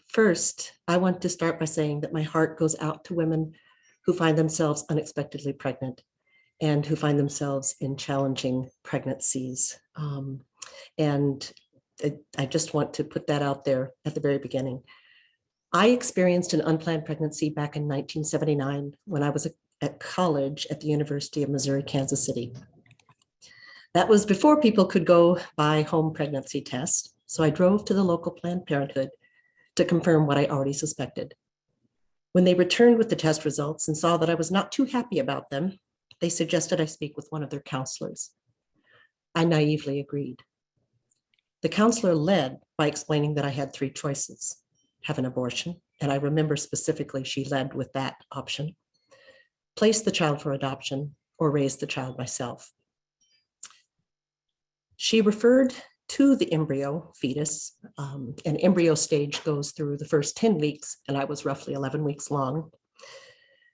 first, I want to start by saying that my heart goes out to women who find themselves unexpectedly pregnant and who find themselves in challenging pregnancies. And I just want to put that out there at the very beginning. I experienced an unplanned pregnancy back in 1979 when I was at college at the University of Missouri, Kansas City. That was before people could go buy home pregnancy tests. So I drove to the local Planned Parenthood to confirm what I already suspected. When they returned with the test results and saw that I was not too happy about them, they suggested I speak with one of their counselors. I naively agreed. The counselor led by explaining that I had three choices: have an abortion, and I remember specifically she led with that option, place the child for adoption, or raise the child myself. She referred to the embryo fetus. An embryo stage goes through the first 10 weeks, and I was roughly 11 weeks long,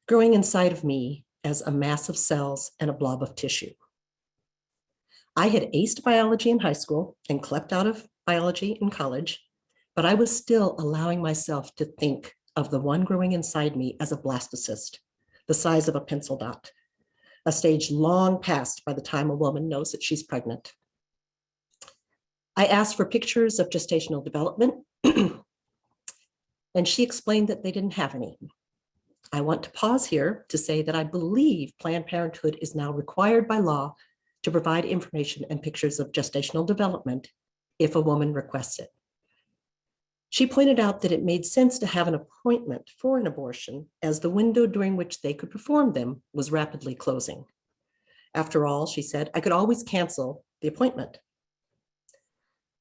growing inside of me as a mass of cells and a blob of tissue. I had aced biology in high school and clept out of biology in college, but I was still allowing myself to think of the one growing inside me as a blastocyst, the size of a pencil dot, a stage long past by the time a woman knows that she's pregnant. I asked for pictures of gestational development, and she explained that they didn't have any. I want to pause here to say that I believe Planned Parenthood is now required by law to provide information and pictures of gestational development if a woman requests it. She pointed out that it made sense to have an appointment for an abortion, as the window during which they could perform them was rapidly closing. After all, she said, I could always cancel the appointment.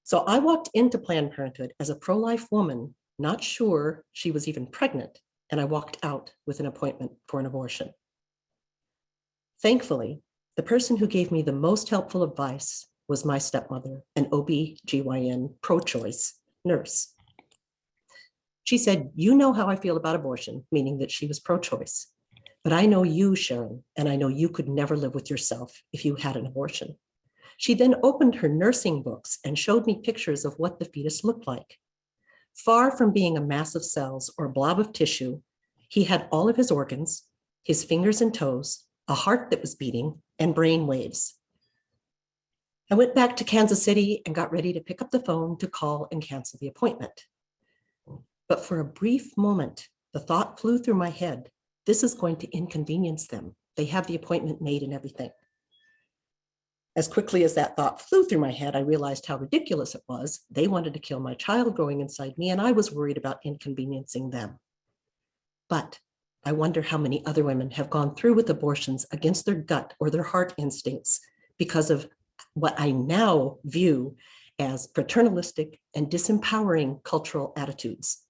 So I walked into Planned Parenthood as a pro-life woman, not sure she was even pregnant, and I walked out with an appointment for an abortion. Thankfully, the person who gave me the most helpful advice was my stepmother, an OB/GYN pro-choice nurse. She said, you know how I feel about abortion, meaning that she was pro-choice. But I know you, Sharon, and I know you could never live with yourself if you had an abortion. She then opened her nursing books and showed me pictures of what the fetus looked like. Far from being a mass of cells or a blob of tissue, he had all of his organs, his fingers and toes, a heart that was beating, and brain waves. I went back to Kansas City and got ready to pick up the phone to call and cancel the appointment. But for a brief moment, the thought flew through my head, this is going to inconvenience them. They have the appointment made and everything. As quickly as that thought flew through my head, I realized how ridiculous it was. They wanted to kill my child growing inside me, and I was worried about inconveniencing them. But I wonder how many other women have gone through with abortions against their gut or their heart instincts because of what I now view as paternalistic and disempowering cultural attitudes.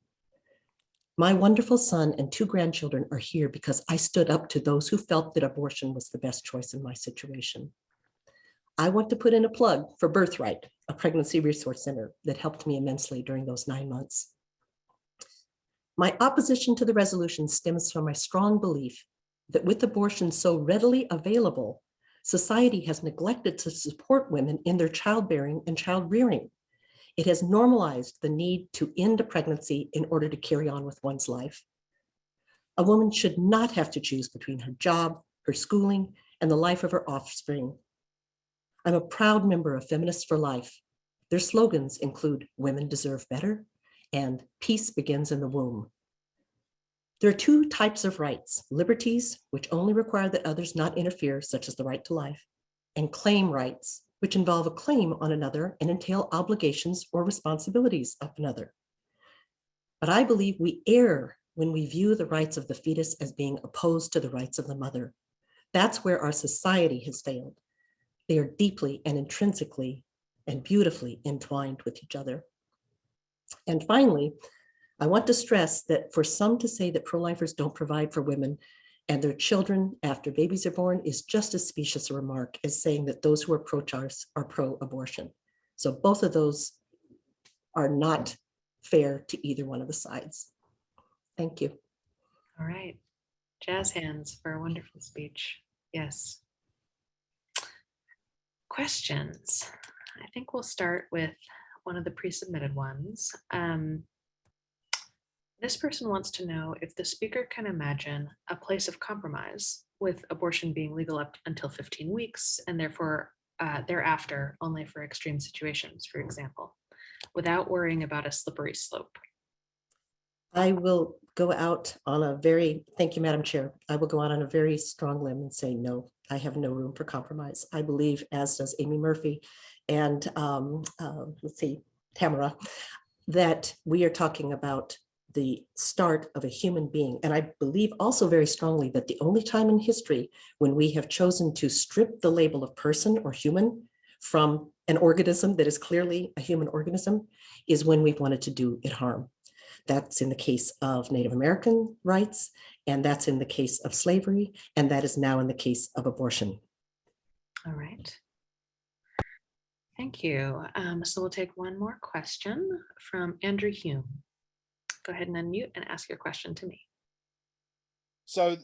My wonderful son and two grandchildren are here because I stood up to those who felt that abortion was the best choice in my situation. I want to put in a plug for Birthright, a pregnancy resource center that helped me immensely during those 9 months. My opposition to the resolution stems from my strong belief that with abortion so readily available, society has neglected to support women in their childbearing and child rearing. It has normalized the need to end a pregnancy in order to carry on with one's life. A woman should not have to choose between her job, her schooling, and the life of her offspring. I'm a proud member of Feminists for Life. Their slogans include women deserve better and peace begins in the womb. There are two types of rights: liberties, which only require that others not interfere, such as the right to life, and claim rights, which involve a claim on another and entail obligations or responsibilities of another. But I believe we err when we view the rights of the fetus as being opposed to the rights of the mother. That's where our society has failed. They are deeply and intrinsically and beautifully entwined with each other. And finally, I want to stress that for some to say that pro-lifers don't provide for women and their children after babies are born is just as specious a remark as saying that those who are pro-choice are pro-abortion. So both of those are not fair to either one of the sides. Thank you. All right. Jazz hands for a wonderful speech. Yes. Questions. I think we'll start with one of the pre-submitted ones. This person wants to know if the speaker can imagine a place of compromise with abortion being legal up until 15 weeks and therefore thereafter only for extreme situations, for example, without worrying about a slippery slope. I will go out on a very, thank you, Madam Chair. I will go out on a very strong limb and say, no, I have no room for compromise. I believe, as does Amy Murphy and let's see, Tamara, that we are talking about the start of a human being. And I believe also very strongly that the only time in history when we have chosen to strip the label of person or human from an organism that is clearly a human organism is when we've wanted to do it harm. That's in the case of Native American rights, and that's in the case of slavery, and that is now in the case of abortion. All right. Thank you. So we'll take one more question from Andrew Hume. Go ahead and unmute and ask your question to me. So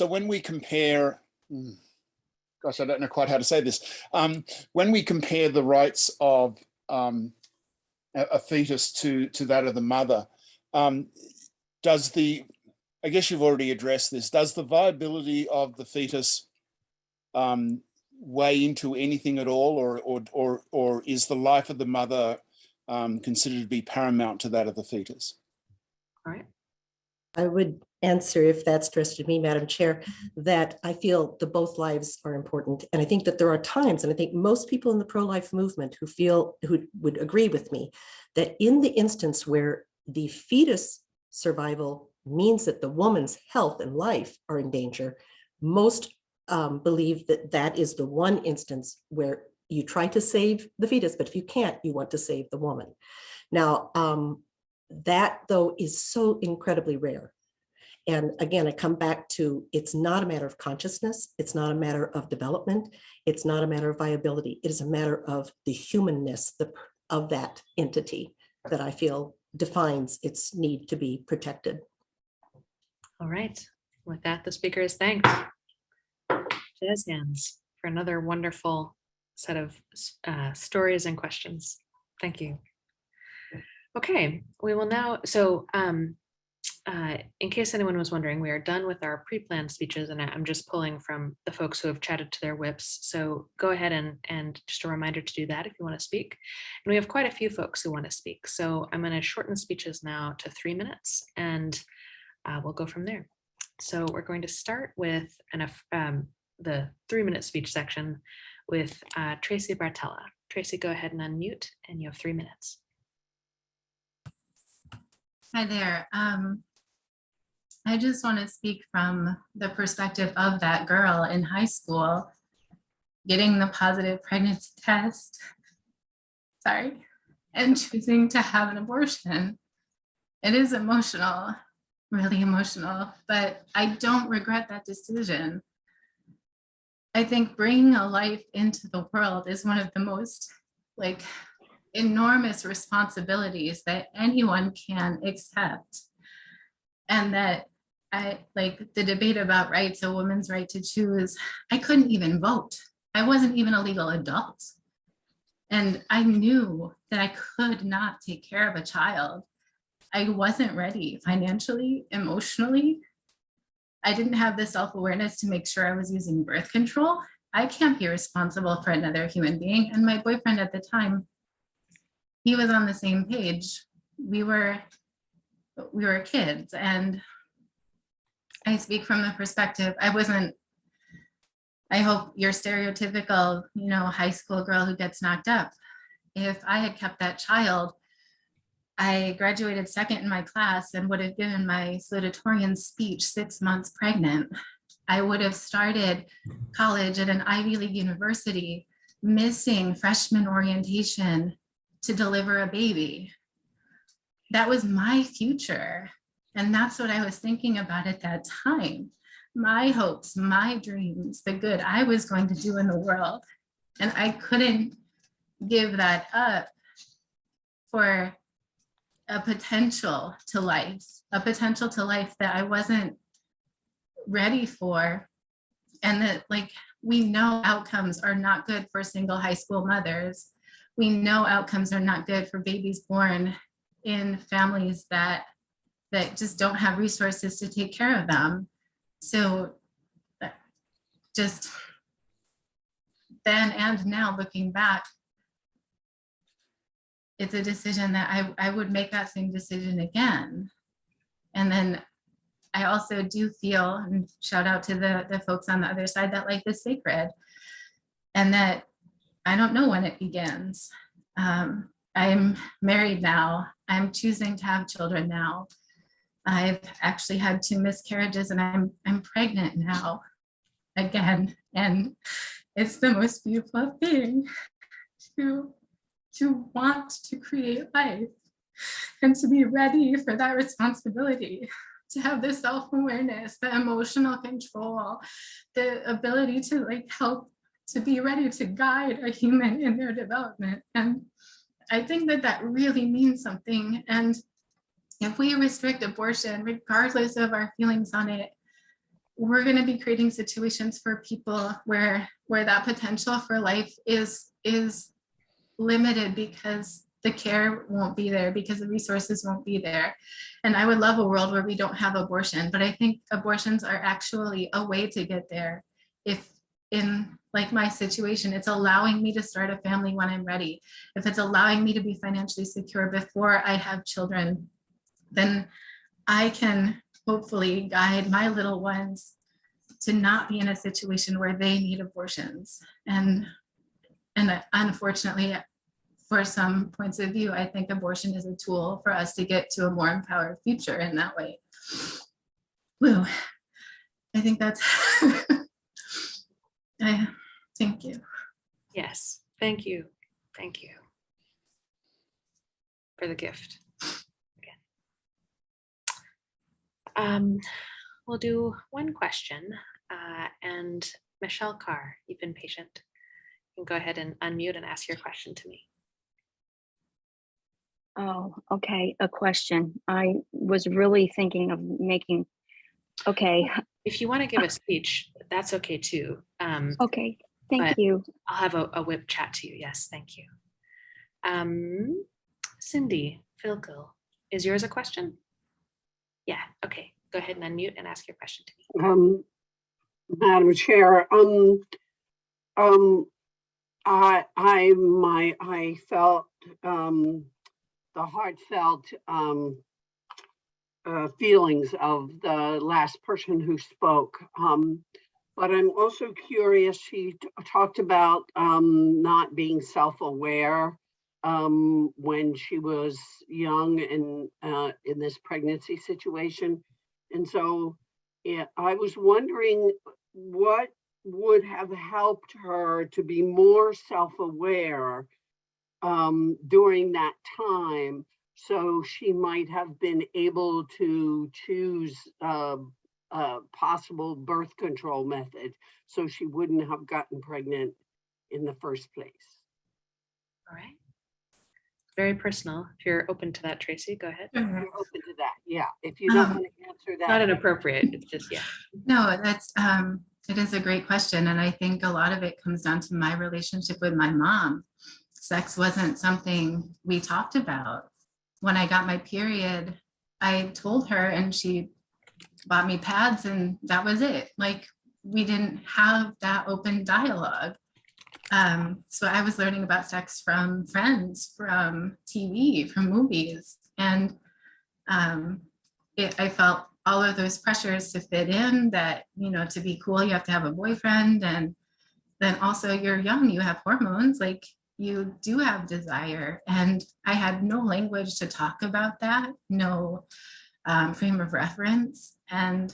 when we compare, gosh, I don't know quite how to say this. When we compare the rights of a fetus to that of the mother, does the, I guess you've already addressed this, does the viability of the fetus weigh into anything at all, or is the life of the mother considered to be paramount to that of the fetus? All right. I would answer, if that's addressed to me, Madam Chair, that I feel that both lives are important. And I think that there are times, and I think most people in the pro-life movement who would agree with me, that in the instance where the fetus survival means that the woman's health and life are in danger, most believe that that is the one instance where you try to save the fetus, but if you can't, you want to save the woman. Now, that though is so incredibly rare. And again, I come back to, it's not a matter of consciousness. It's not a matter of development. It's not a matter of viability. It is a matter of the humanness of that entity that I feel defines its need to be protected. All right. With that, the speaker is thanked. Jazz hands for another wonderful set of stories and questions. Thank you. Okay, we will now, so in case anyone was wondering, we are done with our pre-planned speeches, and I'm just pulling from the folks who have chatted to their whips. So go ahead and just a reminder to do that if you want to speak. And we have quite a few folks who want to speak. So I'm going to shorten speeches now to 3 minutes, and we'll go from there. So we're going to start with the 3-minute speech section with Tracy Bartella. Tracy, go ahead and unmute, and you have 3 minutes. Hi there. I just want to speak from the perspective of that girl in high school getting the positive pregnancy test, and choosing to have an abortion. It is emotional, really emotional, but I don't regret that decision. I think bringing a life into the world is one of the most enormous responsibilities that anyone can accept. And that the debate about rights, a woman's right to choose, I couldn't even vote. I wasn't even a legal adult. And I knew that I could not take care of a child. I wasn't ready financially, emotionally. I didn't have the self-awareness to make sure I was using birth control. I can't be responsible for another human being. And my boyfriend at the time, he was on the same page. We were kids, and I speak from the perspective, I hope you're stereotypical, high school girl who gets knocked up. If I had kept that child, I graduated second in my class and would have given my salutatorian speech 6 months pregnant. I would have started college at an Ivy League university, missing freshman orientation to deliver a baby. That was my future. And that's what I was thinking about at that time. My hopes, my dreams, the good I was going to do in the world. And I couldn't give that up for a potential to life that I wasn't ready for. And that we know outcomes are not good for single high school mothers. We know outcomes are not good for babies born in families that just don't have resources to take care of them. So just then and now looking back, it's a decision that I would make that same decision again. And then I also do feel, and shout out to the folks on the other side, that life is sacred and that I don't know when it begins. I'm married now. I'm choosing to have children now. I've actually had 2 miscarriages and I'm pregnant now again. And it's the most beautiful thing to want to create life and to be ready for that responsibility, to have the self-awareness, the emotional control, the ability to help, to be ready to guide a human in their development. And I think that really means something. And if we restrict abortion, regardless of our feelings on it, we're going to be creating situations for people where that potential for life is limited because the care won't be there, because the resources won't be there. And I would love a world where we don't have abortion, but I think abortions are actually a way to get there. If in my situation, it's allowing me to start a family when I'm ready. If it's allowing me to be financially secure before I have children, then I can hopefully guide my little ones to not be in a situation where they need abortions. And unfortunately, for some points of view, I think abortion is a tool for us to get to a more empowered future in that way. Woo. I think that's, thank you. Yes, thank you. Thank you for the gift. We'll do one question, and Michelle Carr, you've been patient. You can go ahead and unmute and ask your question to me. Oh, okay, a question. I was really thinking of making, okay. If you want to give a speech, that's okay too. Okay, thank you. I'll have a whip chat to you. Yes, thank you. Cindy Philkill, is yours a question? Yeah, okay. Go ahead and unmute and ask your question to me. Madam Chair, I felt the heartfelt feelings of the last person who spoke. But I'm also curious, she talked about not being self-aware when she was young and in this pregnancy situation. And so I was wondering what would have helped her to be more self-aware during that time, so she might have been able to choose a possible birth control method, so she wouldn't have gotten pregnant in the first place. All right. Very personal. If you're open to that, Tracy, go ahead. If you're open to that, yeah. If you don't want to answer that. Not inappropriate, it's just, yeah. No, that's, it is a great question. And I think a lot of it comes down to my relationship with my mom. Sex wasn't something we talked about. When I got my period, I told her and she bought me pads and that was it. We didn't have that open dialogue. So I was learning about sex from friends, from TV, from movies. And I felt all of those pressures to fit in, that, to be cool, you have to have a boyfriend. And then also you're young, you have hormones, you do have desire. And I had no language to talk about that, no frame of reference. And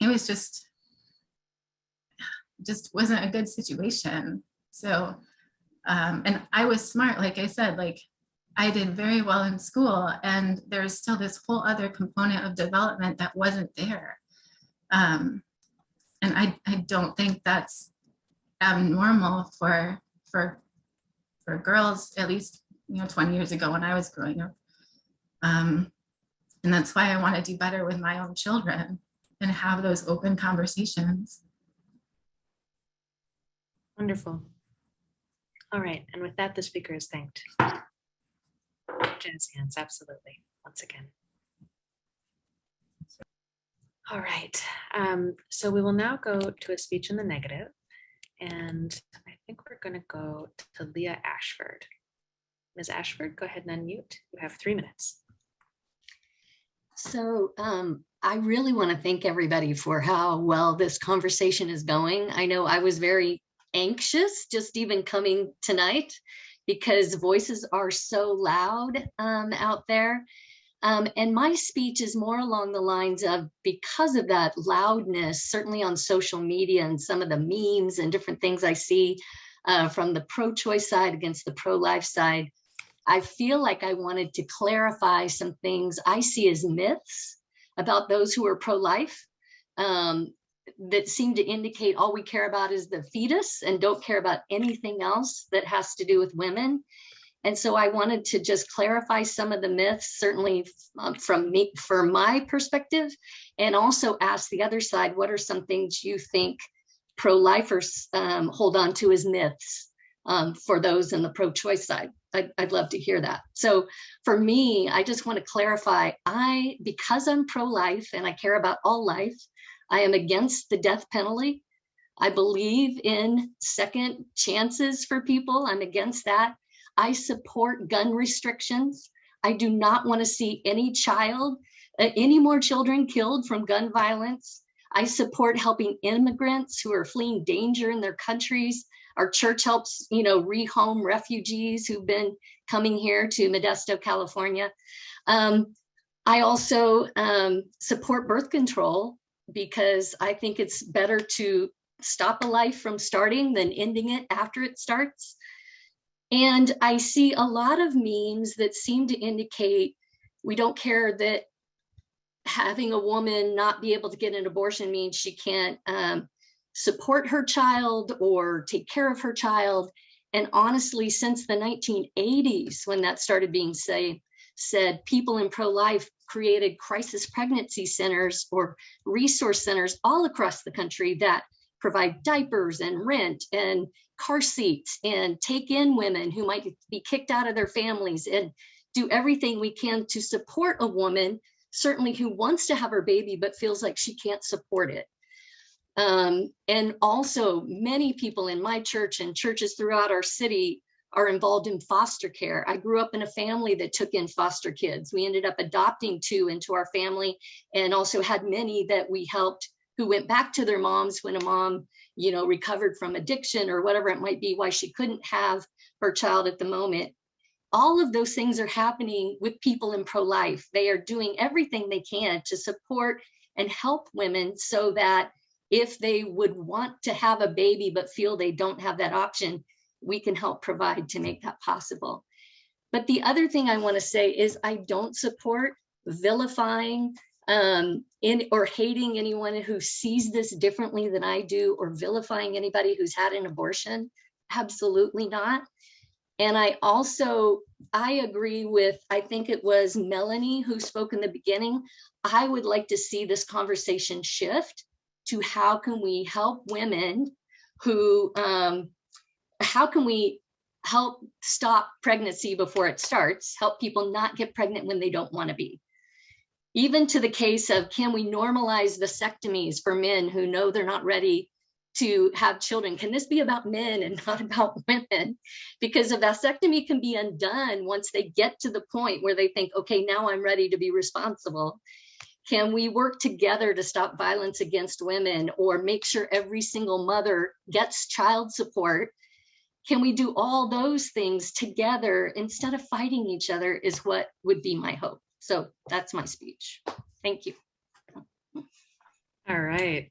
it was just wasn't a good situation. So, and I was smart, like I said, I did very well in school, and there's still this whole other component of development that wasn't there. And I don't think that's abnormal for girls, at least 20 years ago when I was growing up. And that's why I want to do better with my own children and have those open conversations. Wonderful. All right, and with that, the speaker is thanked. Jazz hands, absolutely, once again. All right, so we will now go to a speech in the negative, and I think we're going to go to Leah Ashford. Ms. Ashford, go ahead and unmute. You have 3 minutes. So I really want to thank everybody for how well this conversation is going. I know I was very anxious just even coming tonight because voices are so loud out there. And my speech is more along the lines of, because of that loudness, certainly on social media and some of the memes and different things I see from the pro-choice side against the pro-life side, I feel like I wanted to clarify some things I see as myths about those who are pro-life that seem to indicate all we care about is the fetus and don't care about anything else that has to do with women. And so I wanted to just clarify some of the myths, certainly from my perspective, and also ask the other side, what are some things you think pro-lifers hold on to as myths for those in the pro-choice side? I'd love to hear that. So for me, I just want to clarify, because I'm pro-life and I care about all life, I am against the death penalty. I believe in second chances for people. I'm against that. I support gun restrictions. I do not want to see any more children killed from gun violence. I support helping immigrants who are fleeing danger in their countries. Our church helps, rehome refugees who've been coming here to Modesto, California. I also support birth control because I think it's better to stop a life from starting than ending it after it starts. And I see a lot of memes that seem to indicate we don't care that having a woman not be able to get an abortion means she can't support her child or take care of her child. And honestly, since the 1980s, when that started being said, people in pro-life created crisis pregnancy centers or resource centers all across the country that provide diapers and rent and car seats and take in women who might be kicked out of their families and do everything we can to support a woman, certainly who wants to have her baby but feels like she can't support it. And also many people in my church and churches throughout our city are involved in foster care. I grew up in a family that took in foster kids. We ended up adopting 2 into our family and also had many that we helped who went back to their moms when a mom, recovered from addiction or whatever it might be, why she couldn't have her child at the moment. All of those things are happening with people in pro-life. They are doing everything they can to support and help women so that if they would want to have a baby but feel they don't have that option, we can help provide to make that possible. But the other thing I want to say is I don't support vilifying or hating anyone who sees this differently than I do, or vilifying anybody who's had an abortion. Absolutely not. And I agree with, I think it was Melanie who spoke in the beginning. I would like to see this conversation shift to how can we help women who, how can we help stop pregnancy before it starts, help people not get pregnant when they don't want to be. Even to the case of, can we normalize vasectomies for men who know they're not ready to have children? Can this be about men and not about women? Because a vasectomy can be undone once they get to the point where they think, okay, now I'm ready to be responsible. Can we work together to stop violence against women or make sure every single mother gets child support? Can we do all those things together instead of fighting each other is what would be my hope. So that's my speech. Thank you. All right.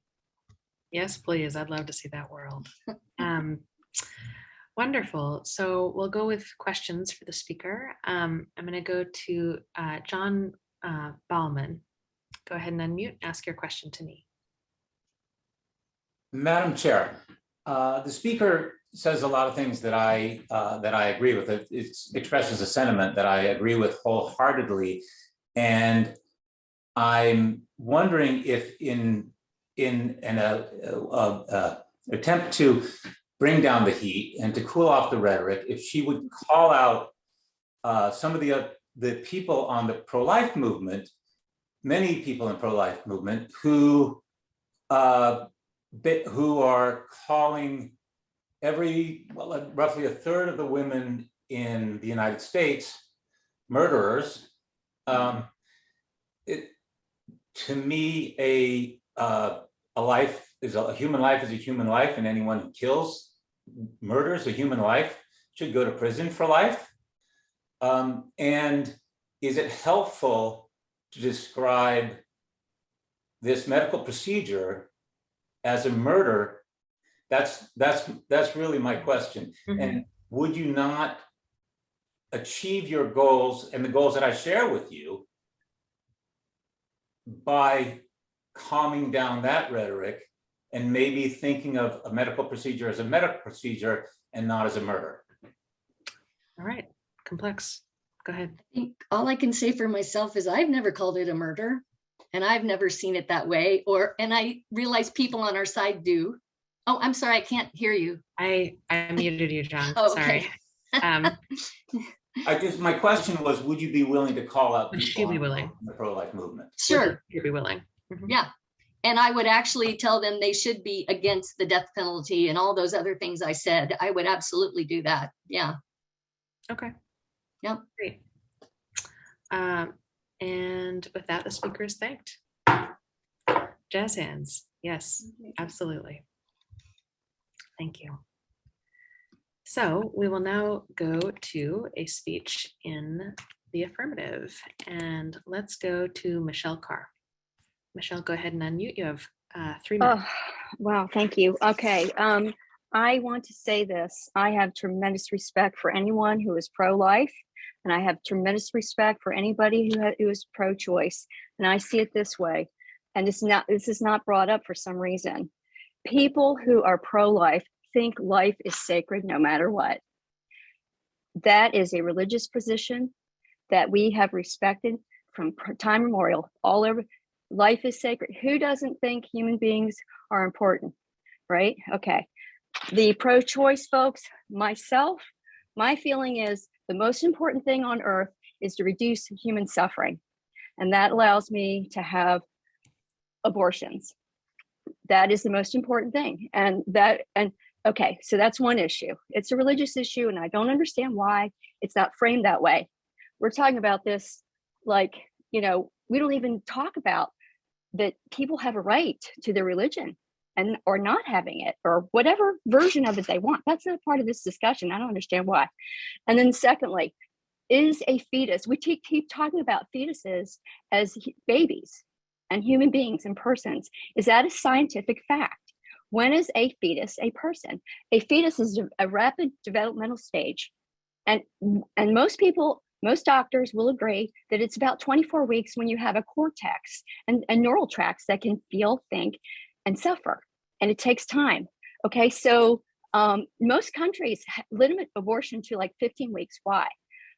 Yes, please. I'd love to see that world. Wonderful. So we'll go with questions for the speaker. I'm going to go to John Ballman. Go ahead and unmute. Ask your question to me. Madam Chair, the speaker says a lot of things that I agree with. It expresses a sentiment that I agree with wholeheartedly, and I'm wondering if in an attempt to bring down the heat and to cool off the rhetoric, if she would call out some of the people on the pro-life movement, many people in pro-life movement who are calling roughly a third of the women in the United States, murderers, to me, a human life is a human life, and anyone who kills, murders a human life should go to prison for life. And is it helpful to describe this medical procedure as a murder? That's really my question. And would you not achieve your goals and the goals that I share with you by calming down that rhetoric and maybe thinking of a medical procedure as a medical procedure and not as a murder? All right, complex. Go ahead. I think all I can say for myself is I've never called it a murder, and I've never seen it that way. And I realize people on our side do. Oh, I'm sorry, I can't hear you. I muted you, John. Oh, okay. Sorry. My question was, would you be willing to call out Would people you be willing? in the pro-life movement? Sure. You'd be willing. Yeah. And I would actually tell them they should be against the death penalty and all those other things I said. I would absolutely do that. Yeah. Okay. Yep. Great. And with that, the speaker is thanked. Jazz hands. Yes, absolutely. Thank you. So we will now go to a speech in the affirmative, and let's go to Michelle Carr. Michelle, go ahead and unmute. You have 3 minutes. Oh, wow, thank you. Okay, I want to say this. I have tremendous respect for anyone who is pro-life, and I have tremendous respect for anybody who is pro-choice. And I see it this way, and this is not brought up for some reason. People who are pro-life think life is sacred no matter what. That is a religious position that we have respected from time immemorial all over. Life is sacred. Who doesn't think human beings are important, right? Okay. The pro-choice folks, myself, my feeling is the most important thing on earth is to reduce human suffering. And that allows me to have abortions. That is the most important thing. Okay, so that's one issue. It's a religious issue, and I don't understand why it's not framed that way. We're talking about this like, we don't even talk about that people have a right to their religion or not having it, or whatever version of it they want. That's not part of this discussion. I don't understand why. And then secondly, is a fetus, we keep talking about fetuses as babies and human beings and persons. Is that a scientific fact? When is a fetus a person? A fetus is a rapid developmental stage. And most doctors will agree that it's about 24 weeks when you have a cortex and neural tracts that can feel, think, and suffer. And it takes time. Okay, so most countries limit abortion to like 15 weeks. Why?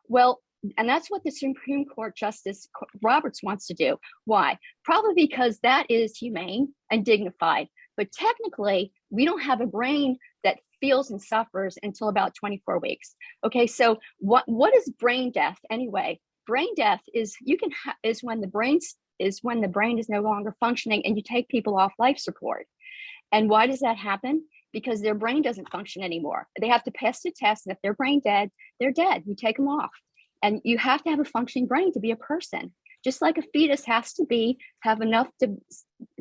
Well, and that's what the Supreme Court Justice Roberts wants to do. Why? Probably because that is humane and dignified. But technically, we don't have a brain that feels and suffers until about 24 weeks. Okay, so what is brain death anyway? Brain death is when the brain is no longer functioning and you take people off life support. And why does that happen? Because their brain doesn't function anymore. They have to pass the test, and if they're brain dead, they're dead. You take them off. And you have to have a functioning brain to be a person. Just like a fetus has to have enough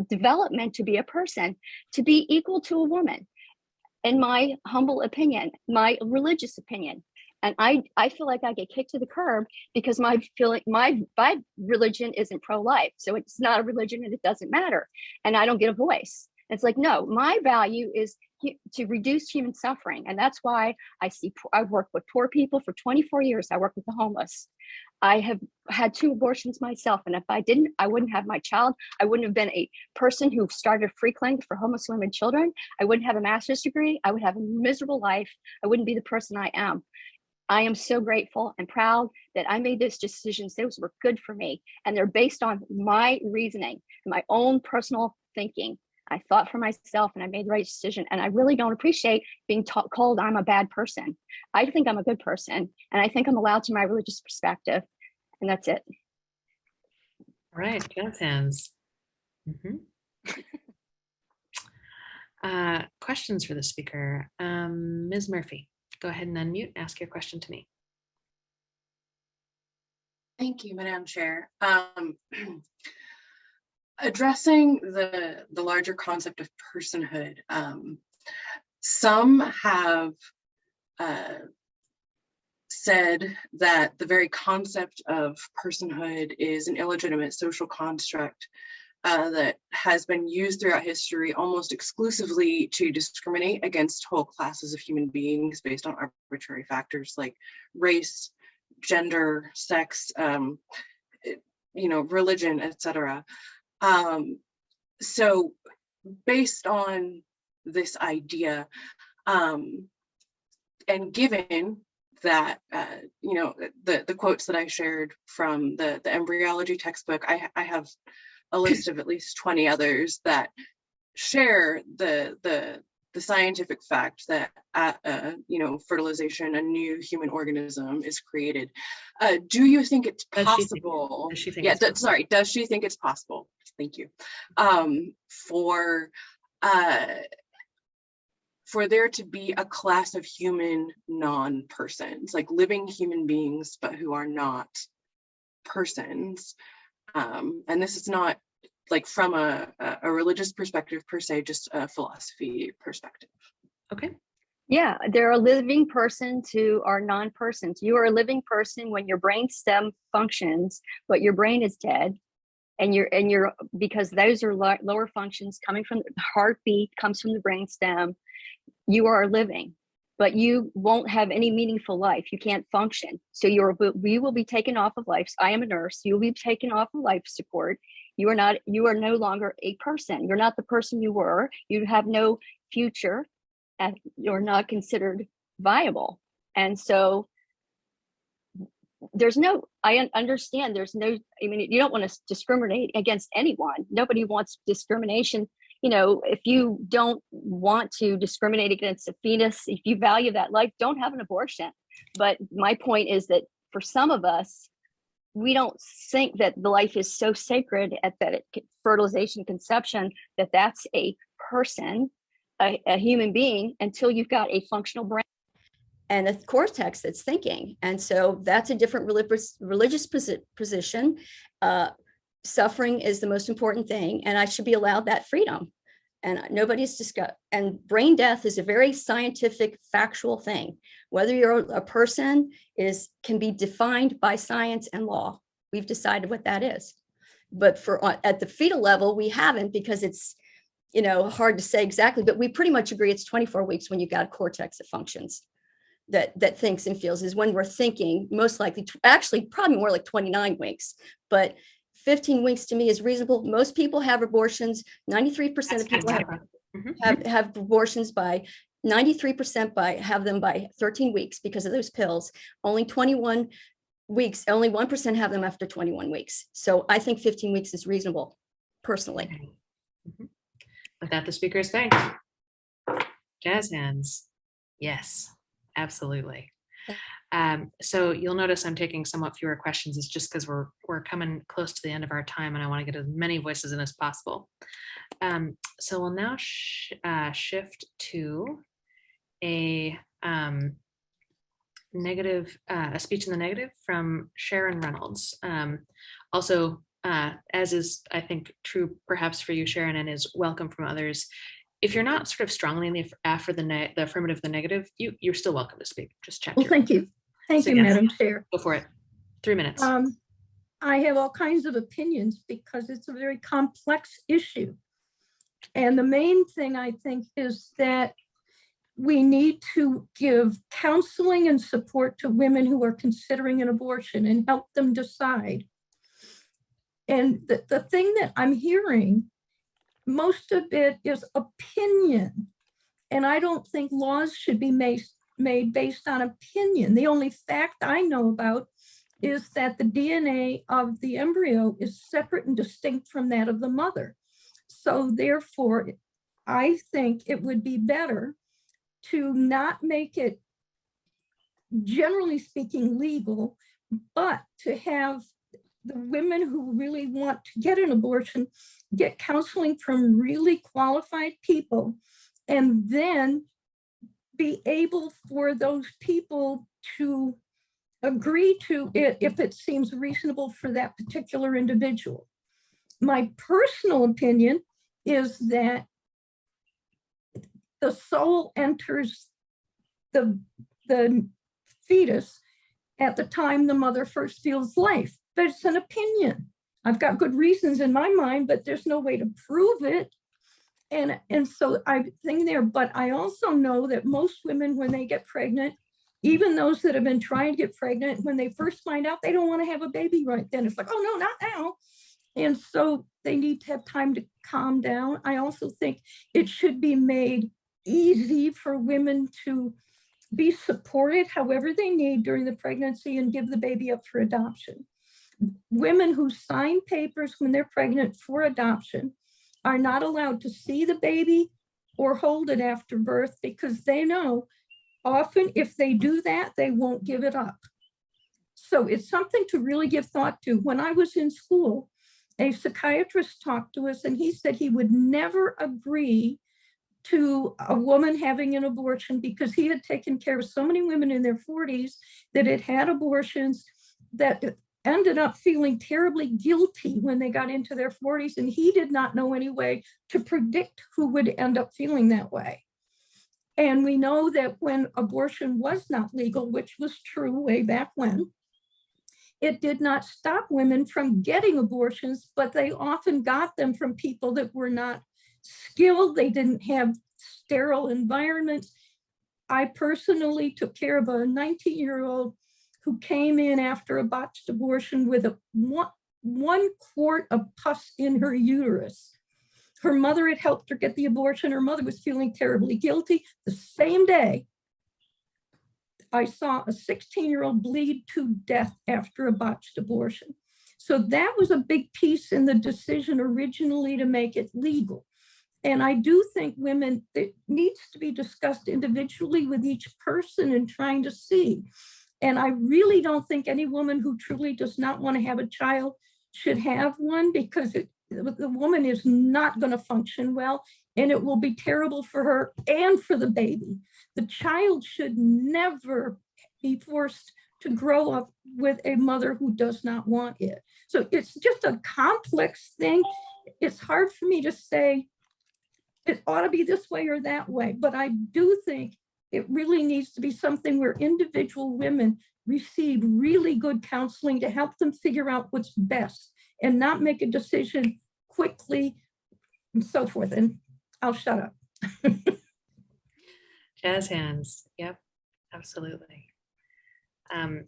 development to be a person, to be equal to a woman, in my humble opinion, my religious opinion. And I feel like I get kicked to the curb because my religion isn't pro-life. So it's not a religion and it doesn't matter. And I don't get a voice. It's like, no, my value is to reduce human suffering. And that's why I've worked with poor people for 24 years. I work with the homeless. I have had 2 abortions myself. And if I didn't, I wouldn't have my child. I wouldn't have been a person who started a free clinic for homeless women and children. I wouldn't have a master's degree. I would have a miserable life. I wouldn't be the person I am. I am so grateful and proud that I made those decisions. Those were good for me. And they're based on my reasoning, my own personal thinking. I thought for myself and I made the right decision. And I really don't appreciate being called I'm a bad person. I think I'm a good person. And I think I'm allowed to my religious perspective. And that's it. All right, jazz hands. Questions for the speaker. Ms. Murphy, go ahead and unmute and ask your question to me. Thank you, Madam Chair. Addressing the larger concept of personhood, some have said that the very concept of personhood is an illegitimate social construct that has been used throughout history almost exclusively to discriminate against whole classes of human beings based on arbitrary factors like race, gender, sex, religion, etc. So based on this idea, and given that, the quotes that I shared from the embryology textbook, I have a list of at least 20 others that share the scientific fact that fertilization, a new human organism is created. Do you think it's possible? Does she think it's possible? Thank you. For there to be a class of human non-persons, like living human beings, but who are not persons. And this is not like from a religious perspective per se, just a philosophy perspective. Okay. Yeah, there are living persons who are non-persons. You are a living person when your brain stem functions, but your brain is dead. And you're because those are lower functions coming from the heartbeat, comes from the brain stem. You are living, but you won't have any meaningful life. You can't function. So you will be taken off of life. I am a nurse. You will be taken off of life support. You are no longer a person. You're not the person you were. You have no future, and you're not considered viable. And so I understand you don't want to discriminate against anyone. Nobody wants discrimination. If you don't want to discriminate against a fetus, if you value that life, don't have an abortion. But my point is that for some of us, we don't think that the life is so sacred fertilization, conception, that's a person, a human being, until you've got a functional brain and a cortex that's thinking. And so that's a different religious position. Suffering is the most important thing, and I should be allowed that freedom. And nobody's discussed. And brain death is a very scientific, factual thing. Whether you're a person can be defined by science and law. We've decided what that is. But at the fetal level, we haven't, because it's hard to say exactly. But we pretty much agree it's 24 weeks when you've got a cortex that functions, that thinks and feels, is when we're thinking. Most likely, actually, probably more like 29 weeks. But 15 weeks to me is reasonable. Most people have abortions. 93% of people have abortions by 93% have them by 13 weeks because of those pills. Only 21 weeks, only 1% have them after 21 weeks. So I think 15 weeks is reasonable, personally. With that, the speaker is thanked. Jazz hands. Yes, absolutely. So you'll notice I'm taking somewhat fewer questions. It's just because we're coming close to the end of our time, and I want to get as many voices in as possible. So we'll now shift to a speech in the negative from Sharon Reynolds. Also, as is, I think, true perhaps for you, Sharon, and is welcome from others, if you're not sort of strongly in the affirmative, the negative, you're still welcome to speak. Just check. Well, thank you. Thank you, Madam Chair. Go for it. 3 minutes. I have all kinds of opinions because it's a very complex issue. And the main thing I think is that we need to give counseling and support to women who are considering an abortion and help them decide. And the thing that I'm hearing, most of it is opinion. And I don't think laws should be made based on opinion. The only fact I know about is that the DNA of the embryo is separate and distinct from that of the mother. So therefore, I think it would be better to not make it, generally speaking, legal, but to have the women who really want to get an abortion get counseling from really qualified people, and then be able for those people to agree to it if it seems reasonable for that particular individual. My personal opinion is that the soul enters the fetus at the time the mother first feels life. But it's an opinion. I've got good reasons in my mind, but there's no way to prove it. And so I think there, but I also know that most women, when they get pregnant, even those that have been trying to get pregnant, when they first find out they don't want to have a baby right then, it's like, oh no, not now. And so they need to have time to calm down. I also think it should be made easy for women to be supported however they need during the pregnancy and give the baby up for adoption. Women who sign papers when they're pregnant for adoption are not allowed to see the baby or hold it after birth, because they know often if they do that, they won't give it up. So it's something to really give thought to. When I was in school, a psychiatrist talked to us and he said he would never agree to a woman having an abortion because he had taken care of so many women in their 40s that had had abortions that ended up feeling terribly guilty when they got into their 40s. And he did not know any way to predict who would end up feeling that way. And we know that when abortion was not legal, which was true way back when, it did not stop women from getting abortions, but they often got them from people that were not skilled. They didn't have sterile environments. I personally took care of a 19-year-old who came in after a botched abortion with one quart of pus in her uterus. Her mother had helped her get the abortion. Her mother was feeling terribly guilty. The same day, I saw a 16-year-old bleed to death after a botched abortion. So that was a big piece in the decision originally to make it legal. And I do think women, it needs to be discussed individually with each person and trying to see. And I really don't think any woman who truly does not want to have a child should have one, because the woman is not going to function well, and it will be terrible for her and for the baby. The child should never be forced to grow up with a mother who does not want it. So it's just a complex thing. It's hard for me to say it ought to be this way or that way, but I do think it really needs to be something where individual women receive really good counseling to help them figure out what's best and not make a decision quickly and so forth. And I'll shut up. Jazz hands. Yep, absolutely. I'm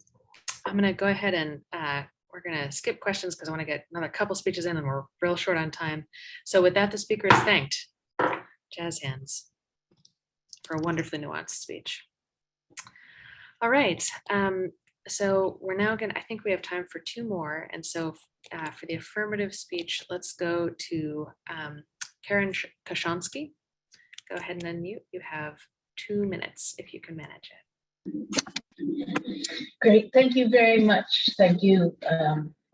going to go ahead and we're going to skip questions because I want to get another couple speeches in and we're real short on time. So with that, the speaker is thanked. Jazz hands for a wonderfully nuanced speech. All right. So we're now going to, I think we have time for two more. And so for the affirmative speech, let's go to Karen Kashansky. Go ahead and unmute. You have 2 minutes if you can manage it. Great. Thank you very much. Thank you,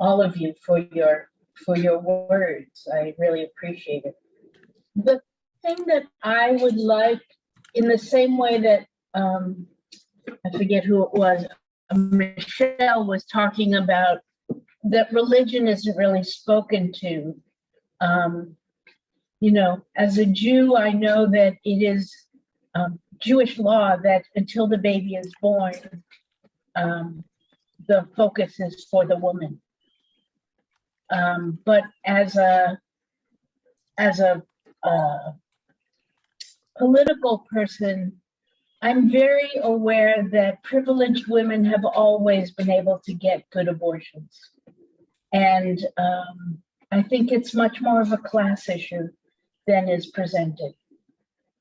all of you, for your words. I really appreciate it. The thing that I would like, in the same way that I forget who it was, Michelle was talking about that religion isn't really spoken to. You know, as a Jew, I know that it is Jewish law that until the baby is born, the focus is for the woman. But as a political person, I'm very aware that privileged women have always been able to get good abortions. And I think it's much more of a class issue than is presented.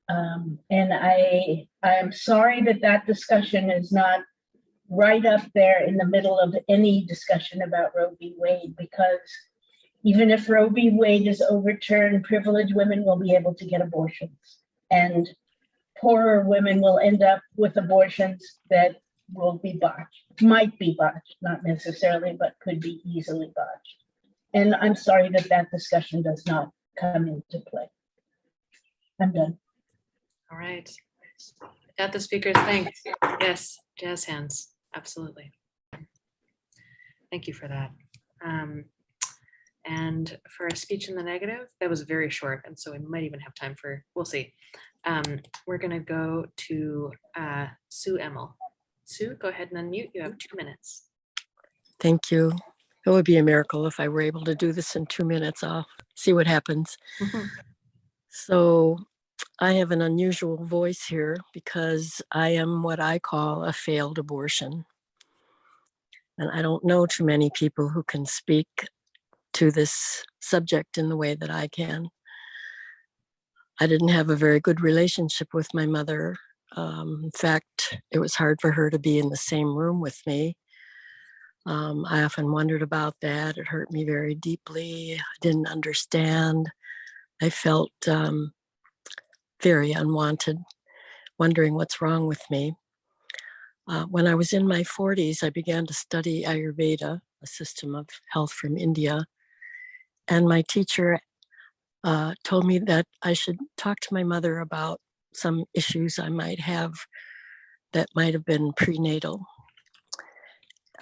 And I am sorry that that discussion is not right up there in the middle of any discussion about Roe v. Wade, because even if Roe v. Wade is overturned, privileged women will be able to get abortions. And poorer women will end up with abortions that will be botched, might be botched, not necessarily, but could be easily botched. And I'm sorry that that discussion does not come into play. I'm done. All right. Got the speakers thanked. Yes, jazz hands. Absolutely. Thank you for that. And for a speech in the negative, that was very short, and so we might even have time for, we'll see. We're gonna go to Sue Emmel. Sue, go ahead and unmute. You have 2 minutes. Thank you. It would be a miracle if I were able to do this in 2 minutes. I'll see what happens. So I have an unusual voice here because I am what I call a failed abortion. And I don't know too many people who can speak to this subject in the way that I can. I didn't have a very good relationship with my mother. In fact, it was hard for her to be in the same room with me. I often wondered about that. It hurt me very deeply. I didn't understand. I felt very unwanted, wondering what's wrong with me. When I was in my 40s, I began to study Ayurveda, a system of health from India. And my teacher told me that I should talk to my mother about some issues I might have that might have been prenatal.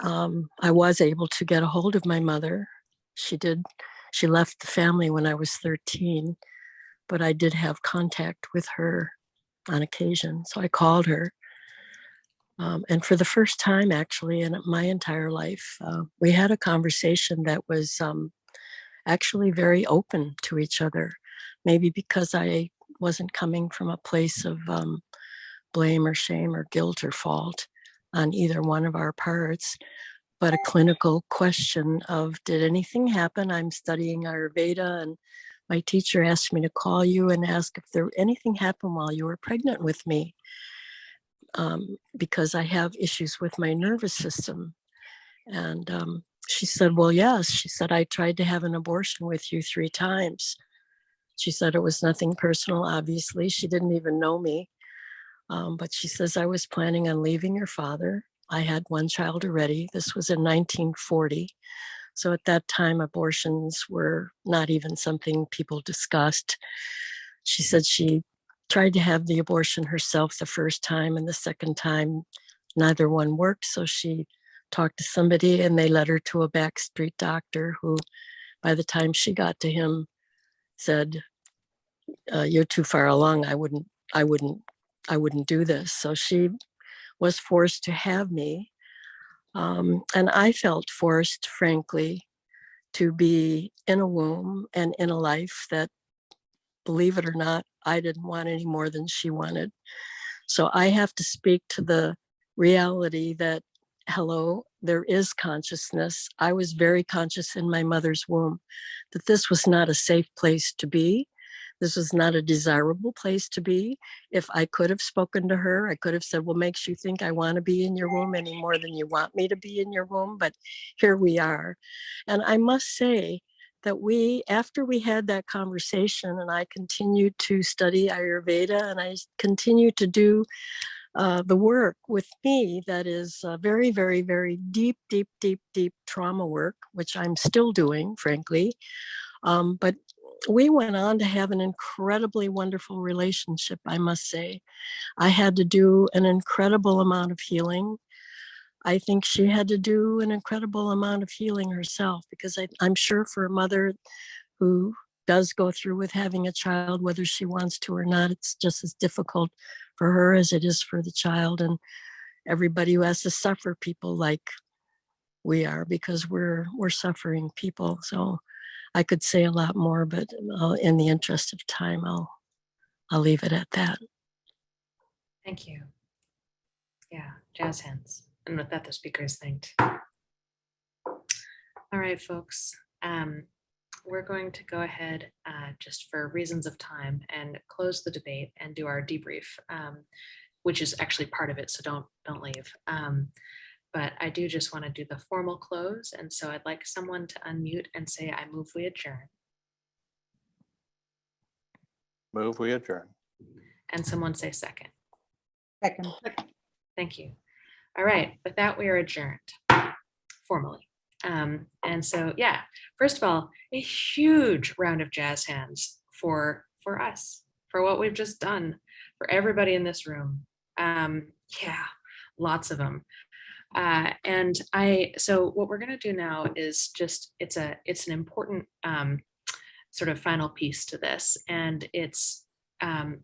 I was able to get a hold of my mother. She left the family when I was 13, but I did have contact with her on occasion. So I called her. And for the first time, actually, in my entire life, we had a conversation that was actually very open to each other. Maybe because I wasn't coming from a place of blame or shame or guilt or fault on either one of our parts, but a clinical question of, did anything happen? I'm studying Ayurveda, and my teacher asked me to call you and ask if there anything happened while you were pregnant with me, because I have issues with my nervous system. And she said, well, yes. She said, I tried to have an abortion with you 3 times. She said it was nothing personal, obviously. She didn't even know me. But she says, I was planning on leaving your father. I had 1 child already. This was in 1940. So at that time, abortions were not even something people discussed. She said she tried to have the abortion herself the first time, and the second time, neither one worked. So she talked to somebody and they led her to a backstreet doctor who, by the time she got to him, said, you're too far along. I wouldn't do this. So she was forced to have me. And I felt forced, frankly, to be in a womb and in a life that, believe it or not, I didn't want any more than she wanted. So I have to speak to the reality that, hello, there is consciousness. I was very conscious in my mother's womb that this was not a safe place to be. This was not a desirable place to be. If I could have spoken to her, I could have said, what makes you think I want to be in your womb any more than you want me to be in your womb? But here we are. And I must say that after we had that conversation, and I continued to study Ayurveda, and I continued to do the work with me that is very, very, very deep, deep, deep, deep trauma work, which I'm still doing, frankly. But we went on to have an incredibly wonderful relationship, I must say. I had to do an incredible amount of healing. I think she had to do an incredible amount of healing herself, because I'm sure for a mother who does go through with having a child, whether she wants to or not, it's just as difficult for her as it is for the child. And everybody who has to suffer, people like we are, because we're suffering people. So I could say a lot more, but in the interest of time, I'll leave it at that. Thank you. Yeah, jazz hands. And with that, the speaker is thanked. All right, folks. We're going to go ahead just for reasons of time and close the debate and do our debrief, which is actually part of it, so don't leave. But I do just want to do the formal close, and so I'd like someone to unmute and say, I move we adjourn. Move we adjourn. And someone say second. Second. Thank you. All right, with that, we are adjourned formally. And so, yeah, first of all, a huge round of jazz hands for us, for what we've just done, for everybody in this room. Yeah, lots of them. So what we're going to do now is just, it's an important sort of final piece to this. And it's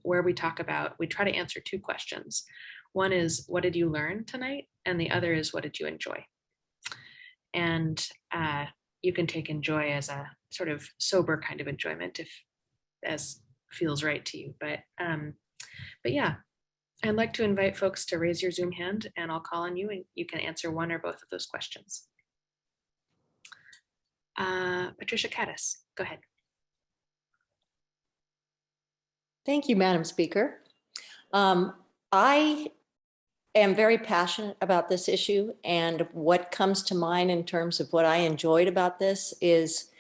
where we try to answer two questions. One is, what did you learn tonight? And the other is, what did you enjoy? And you can take enjoy as a sort of sober kind of enjoyment, if as feels right to you. But yeah, I'd like to invite folks to raise your Zoom hand, and I'll call on you and you can answer one or both of those questions. Patricia Caddis, go ahead. Thank you, Madam Speaker. I am very passionate about this issue, and what comes to mind in terms of what I enjoyed about this is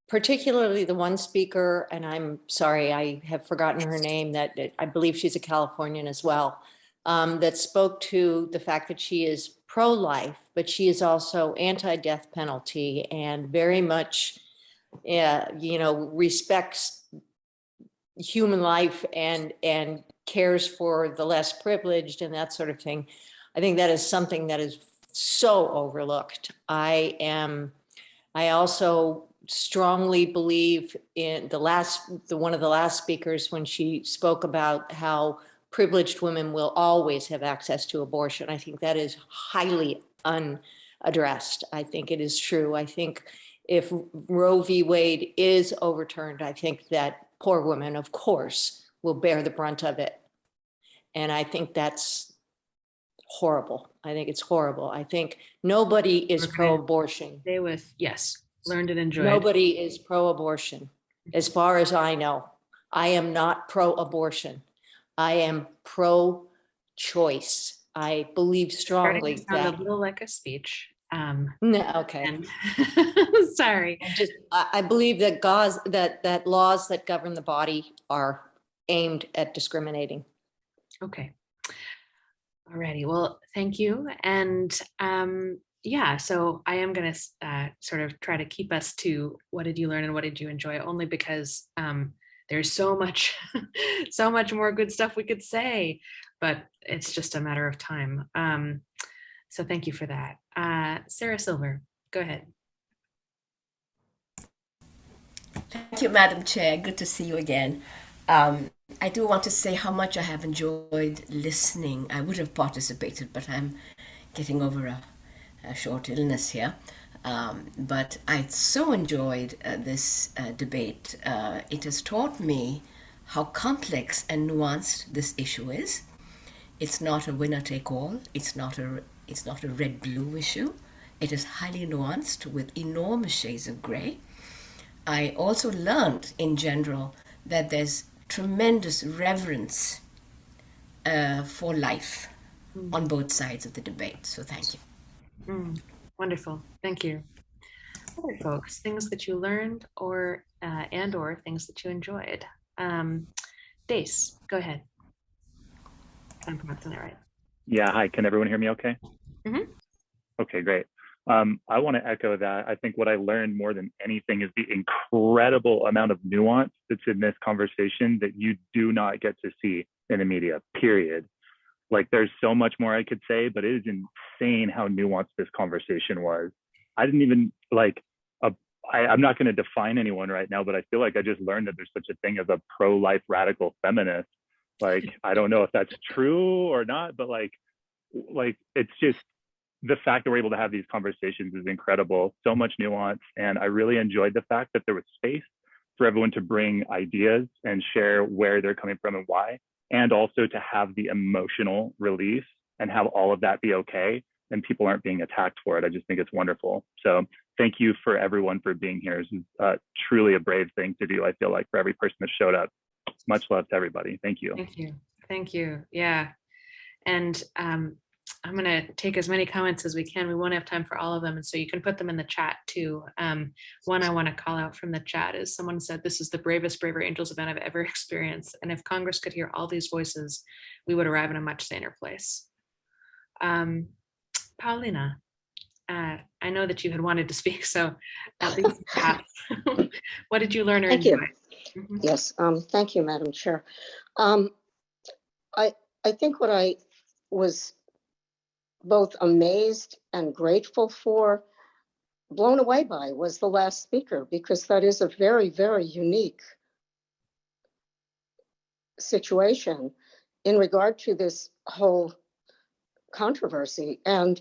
particularly the one speaker, and I'm sorry, I have forgotten her name, that I believe she's a Californian as well, that spoke to the fact that she is pro-life, but she is also anti-death penalty and very much, respects human life and cares for the less privileged and that sort of thing. I think that is something that is so overlooked. I also strongly believe in one of the last speakers when she spoke about how privileged women will always have access to abortion. I think that is highly unaddressed. I think it is true. I think if Roe v. Wade is overturned, I think that poor women, of course, will bear the brunt of it. And I think that's horrible. I think it's horrible. I think nobody is pro-abortion. Stay with, yes, learned and enjoyed. Nobody is pro-abortion, as far as I know. I am not pro-abortion. I am pro-choice. I believe strongly Starting to sound that. a little like a speech. No, okay. Sorry. I believe that that laws that govern the body are aimed at discriminating. Okay. Alrighty. Well, thank you. And yeah, so I am going to sort of try to keep us to what did you learn and what did you enjoy, only because there's so much, so much more good stuff we could say, but it's just a matter of time. So thank you for that. Sarah Silver, go ahead. Thank you, Madam Chair. Good to see you again. I do want to say how much I have enjoyed listening. I would have participated, but I'm getting over a short illness here. But I so enjoyed this debate. It has taught me how complex and nuanced this issue is. It's not a winner-take-all. It's not a red-blue issue. It is highly nuanced with enormous shades of gray. I also learned in general that there's tremendous reverence for life on both sides of the debate. So thank you. Wonderful. Thank you. Other folks, things that you learned or things that you enjoyed. Dace, go ahead. I'm pronouncing it right. Yeah, hi. Can everyone hear me okay? Mm-hmm. Okay, great. I want to echo that. I think what I learned more than anything is the incredible amount of nuance that's in this conversation that you do not get to see in the media, period. Like, there's so much more I could say, but it is insane how nuanced this conversation was. I didn't even I'm not going to define anyone right now, but I feel like I just learned that there's such a thing as a pro-life radical feminist. Like, I don't know if that's true or not, but like it's just, the fact that we're able to have these conversations is incredible. So much nuance. And I really enjoyed the fact that there was space for everyone to bring ideas and share where they're coming from and why, and also to have the emotional release and have all of that be okay, and people aren't being attacked for it. I just think it's wonderful. So thank you for everyone for being here. This is truly a brave thing to do, I feel like, for every person that showed up. Much love to everybody. Thank you. Thank you. Thank you. Yeah. And I'm going to take as many comments as we can. We won't have time for all of them. And so you can put them in the chat too. One I want to call out from the chat is someone said, "This is the bravest Braver Angels event I've ever experienced. And if Congress could hear all these voices, we would arrive in a much saner place." Paulina, I know that you had wanted to speak, so at least what did you learn or enjoy? Mm-hmm. Yes, thank you, Madam Chair. I think what I was both amazed and grateful for, blown away by, was the last speaker, because that is a very, very unique situation in regard to this whole controversy. And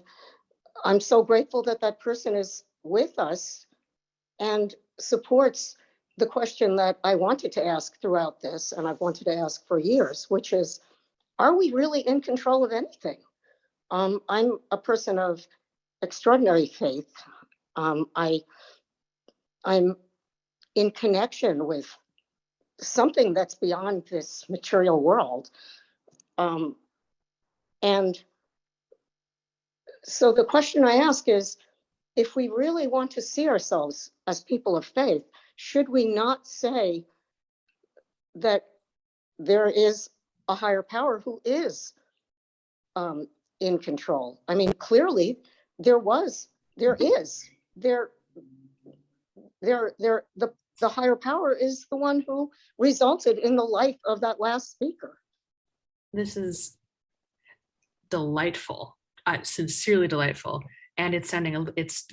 I'm so grateful that that person is with us and supports the question that I wanted to ask throughout this, and I've wanted to ask for years, which is, are we really in control of anything? I'm a person of extraordinary faith. I'm in connection with something that's beyond this material world. And so the question I ask is, if we really want to see ourselves as people of faith, should we not say that there is a higher power who is in control? I mean, clearly the higher power is the one who resulted in the life of that last speaker. This is delightful, sincerely delightful, and it's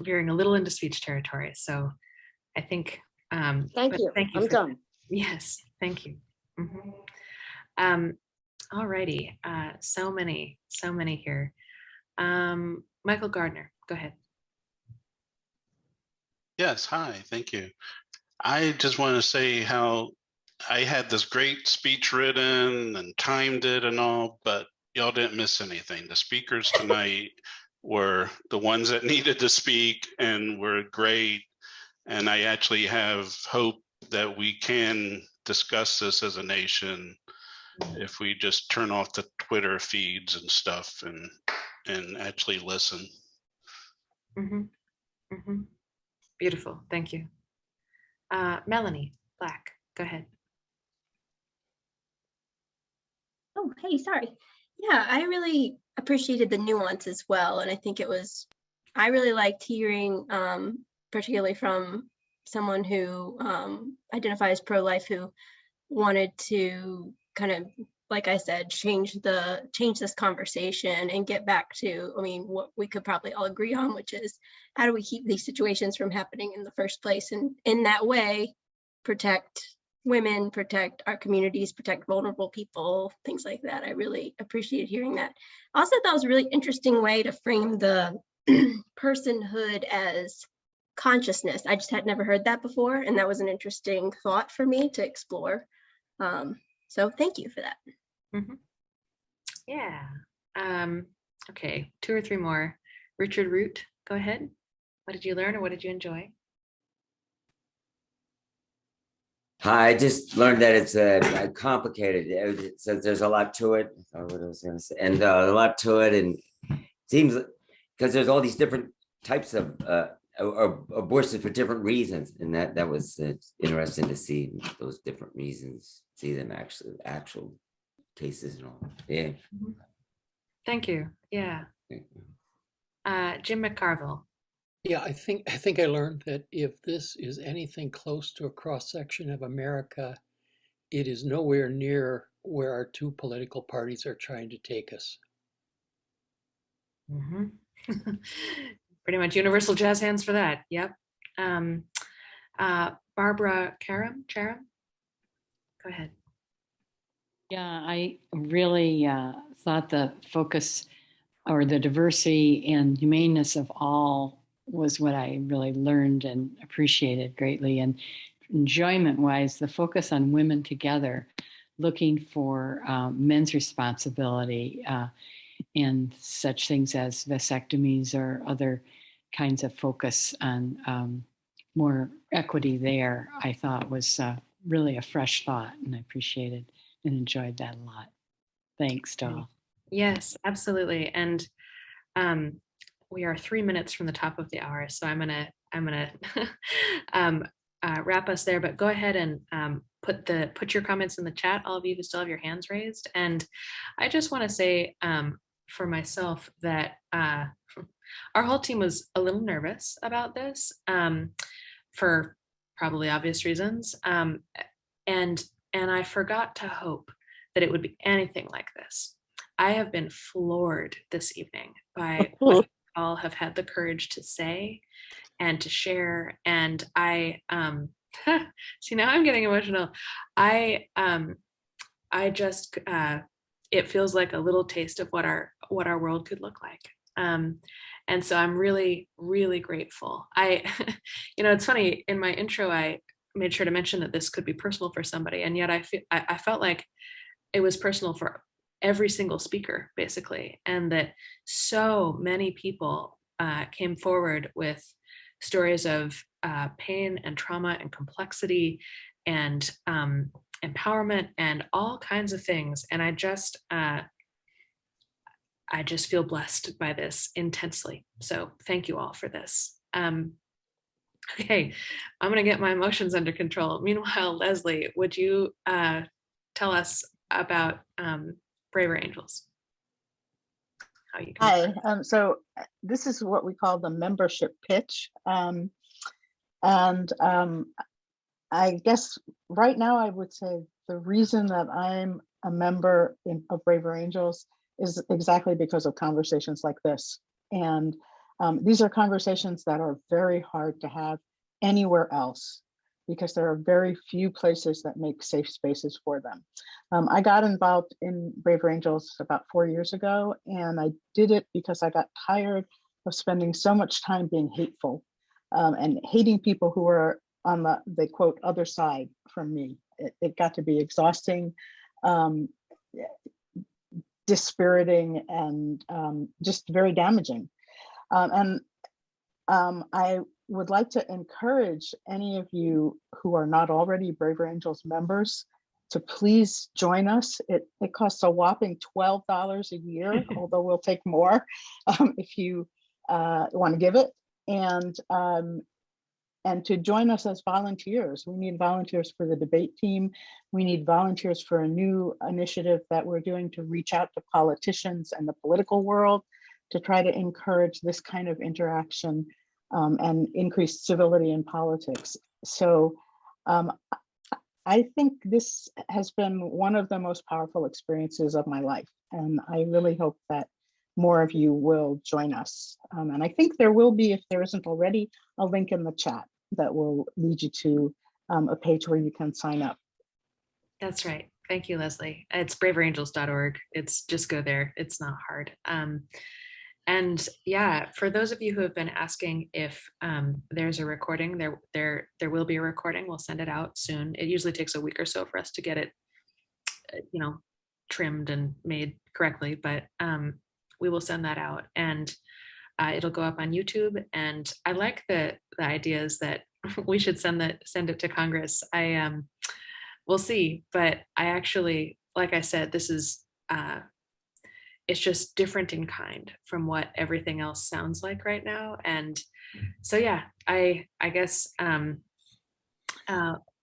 veering a little into speech territory. So I think. Thank you. I'm done. Yes, thank you. Mm-hmm. All righty. So many here. Michael Gardner, go ahead. Yes, hi, thank you. I just want to say how I had this great speech written and timed it and all, but y'all didn't miss anything. The speakers tonight were the ones that needed to speak and were great. And I actually have hope that we can discuss this as a nation if we just turn off the Twitter feeds and stuff and actually listen. Mm-hmm. Mm-hmm. Beautiful, thank you. Melanie Black, go ahead. Oh, hey, sorry. Yeah, I really appreciated the nuance as well. And I think I really liked hearing, particularly from someone who identifies pro-life, who wanted to kind of, like I said, change this conversation and get back to, I mean, what we could probably all agree on, which is how do we keep these situations from happening in the first place? And in that way, protect women, protect our communities, protect vulnerable people, things like that. I really appreciated hearing that. I also thought it was a really interesting way to frame the personhood as consciousness. I just had never heard that before, and that was an interesting thought for me to explore. So thank you for that. Mm-hmm. Yeah. Okay, 2 or 3 more. Richard Root, go ahead. What did you learn, or what did you enjoy? Hi, I just learned that it's complicated. So there's a lot to it. I forgot what I was going to say, and a lot to it, and it seems because there's all these different types of abortions for different reasons, and that was interesting to see those different reasons, see them actual cases and all. Yeah. Mm-hmm. Thank you. Yeah. Jim McCarville. Yeah, I think I learned that if this is anything close to a cross-section of America, it is nowhere near where our 2 political parties are trying to take us. Mm-hmm. Pretty much universal jazz hands for that. Yep. Barbara Charam, go ahead. Yeah, I really thought the focus or the diversity and humaneness of all was what I really learned and appreciated greatly. And enjoyment-wise, the focus on women together, looking for men's responsibility in such things as vasectomies or other kinds of focus on more equity there, I thought was really a fresh thought, and I appreciated and enjoyed that a lot. Thanks, Dahl. Yes, absolutely. And we are 3 minutes from the top of the hour, so I'm gonna wrap us there. But go ahead and put your comments in the chat, all of you who still have your hands raised. And I just want to say for myself that our whole team was a little nervous about this for probably obvious reasons, and I forgot to hope that it would be anything like this. I have been floored this evening by what you all have had the courage to say and to share. And I, see, now I'm getting emotional. I just, it feels like a little taste of what our world could look like. And so I'm really, really grateful. It's funny, in my intro, I made sure to mention that this could be personal for somebody. And yet I felt like it was personal for every single speaker, basically. And that so many people came forward with stories of pain and trauma and complexity and empowerment and all kinds of things. And I just feel blessed by this intensely. So thank you all for this. Okay, I'm gonna get my emotions under control. Meanwhile, Leslie, would you tell us about Braver Angels? How you can Hi, so this is what we call the membership pitch. I guess right now I would say the reason that I'm a member of Braver Angels is exactly because of conversations like this. And these are conversations that are very hard to have anywhere else because there are very few places that make safe spaces for them. I got involved in Braver Angels about 4 years ago, and I did it because I got tired of spending so much time being hateful and hating people who were on the quote other side from me. It got to be exhausting, dispiriting, and just very damaging. I would like to encourage any of you who are not already Braver Angels members to please join us. It costs a whopping $12 a year, although we'll take more if you want to give it. And to join us as volunteers. We need volunteers for the debate team. We need volunteers for a new initiative that we're doing to reach out to politicians and the political world to try to encourage this kind of interaction and increase civility in politics. So I think this has been one of the most powerful experiences of my life. And I really hope that more of you will join us. And I think there will be, if there isn't already, a link in the chat that will lead you to a page where you can sign up. That's right. Thank you, Leslie. It's braverangels.org. It's just go there. It's not hard. And yeah, for those of you who have been asking if there's a recording, there will be a recording. We'll send it out soon. It usually takes a week or so for us to get it, trimmed and made correctly, but we will send that out, and it'll go up on YouTube. And I like the ideas that we should send it to Congress. We'll see, but I actually, like I said, this is it's just different in kind from what everything else sounds like right now. And so yeah, I guess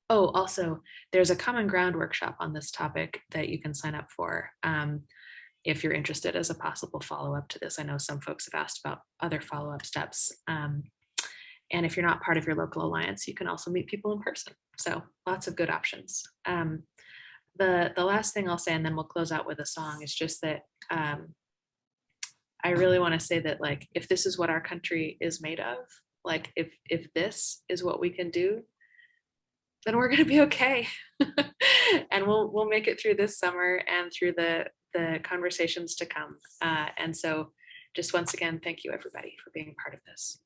also there's a common ground workshop on this topic that you can sign up for if you're interested as a possible follow-up to this. I know some folks have asked about other follow-up steps. And if you're not part of your local alliance, you can also meet people in person. So lots of good options. The last thing I'll say, and then we'll close out with a song, is just that I really want to say that, like, if this is what our country is made of, like if this is what we can do, then we're going to be okay. And we'll make it through this summer and through the conversations to come. And so just once again, thank you everybody for being part of this.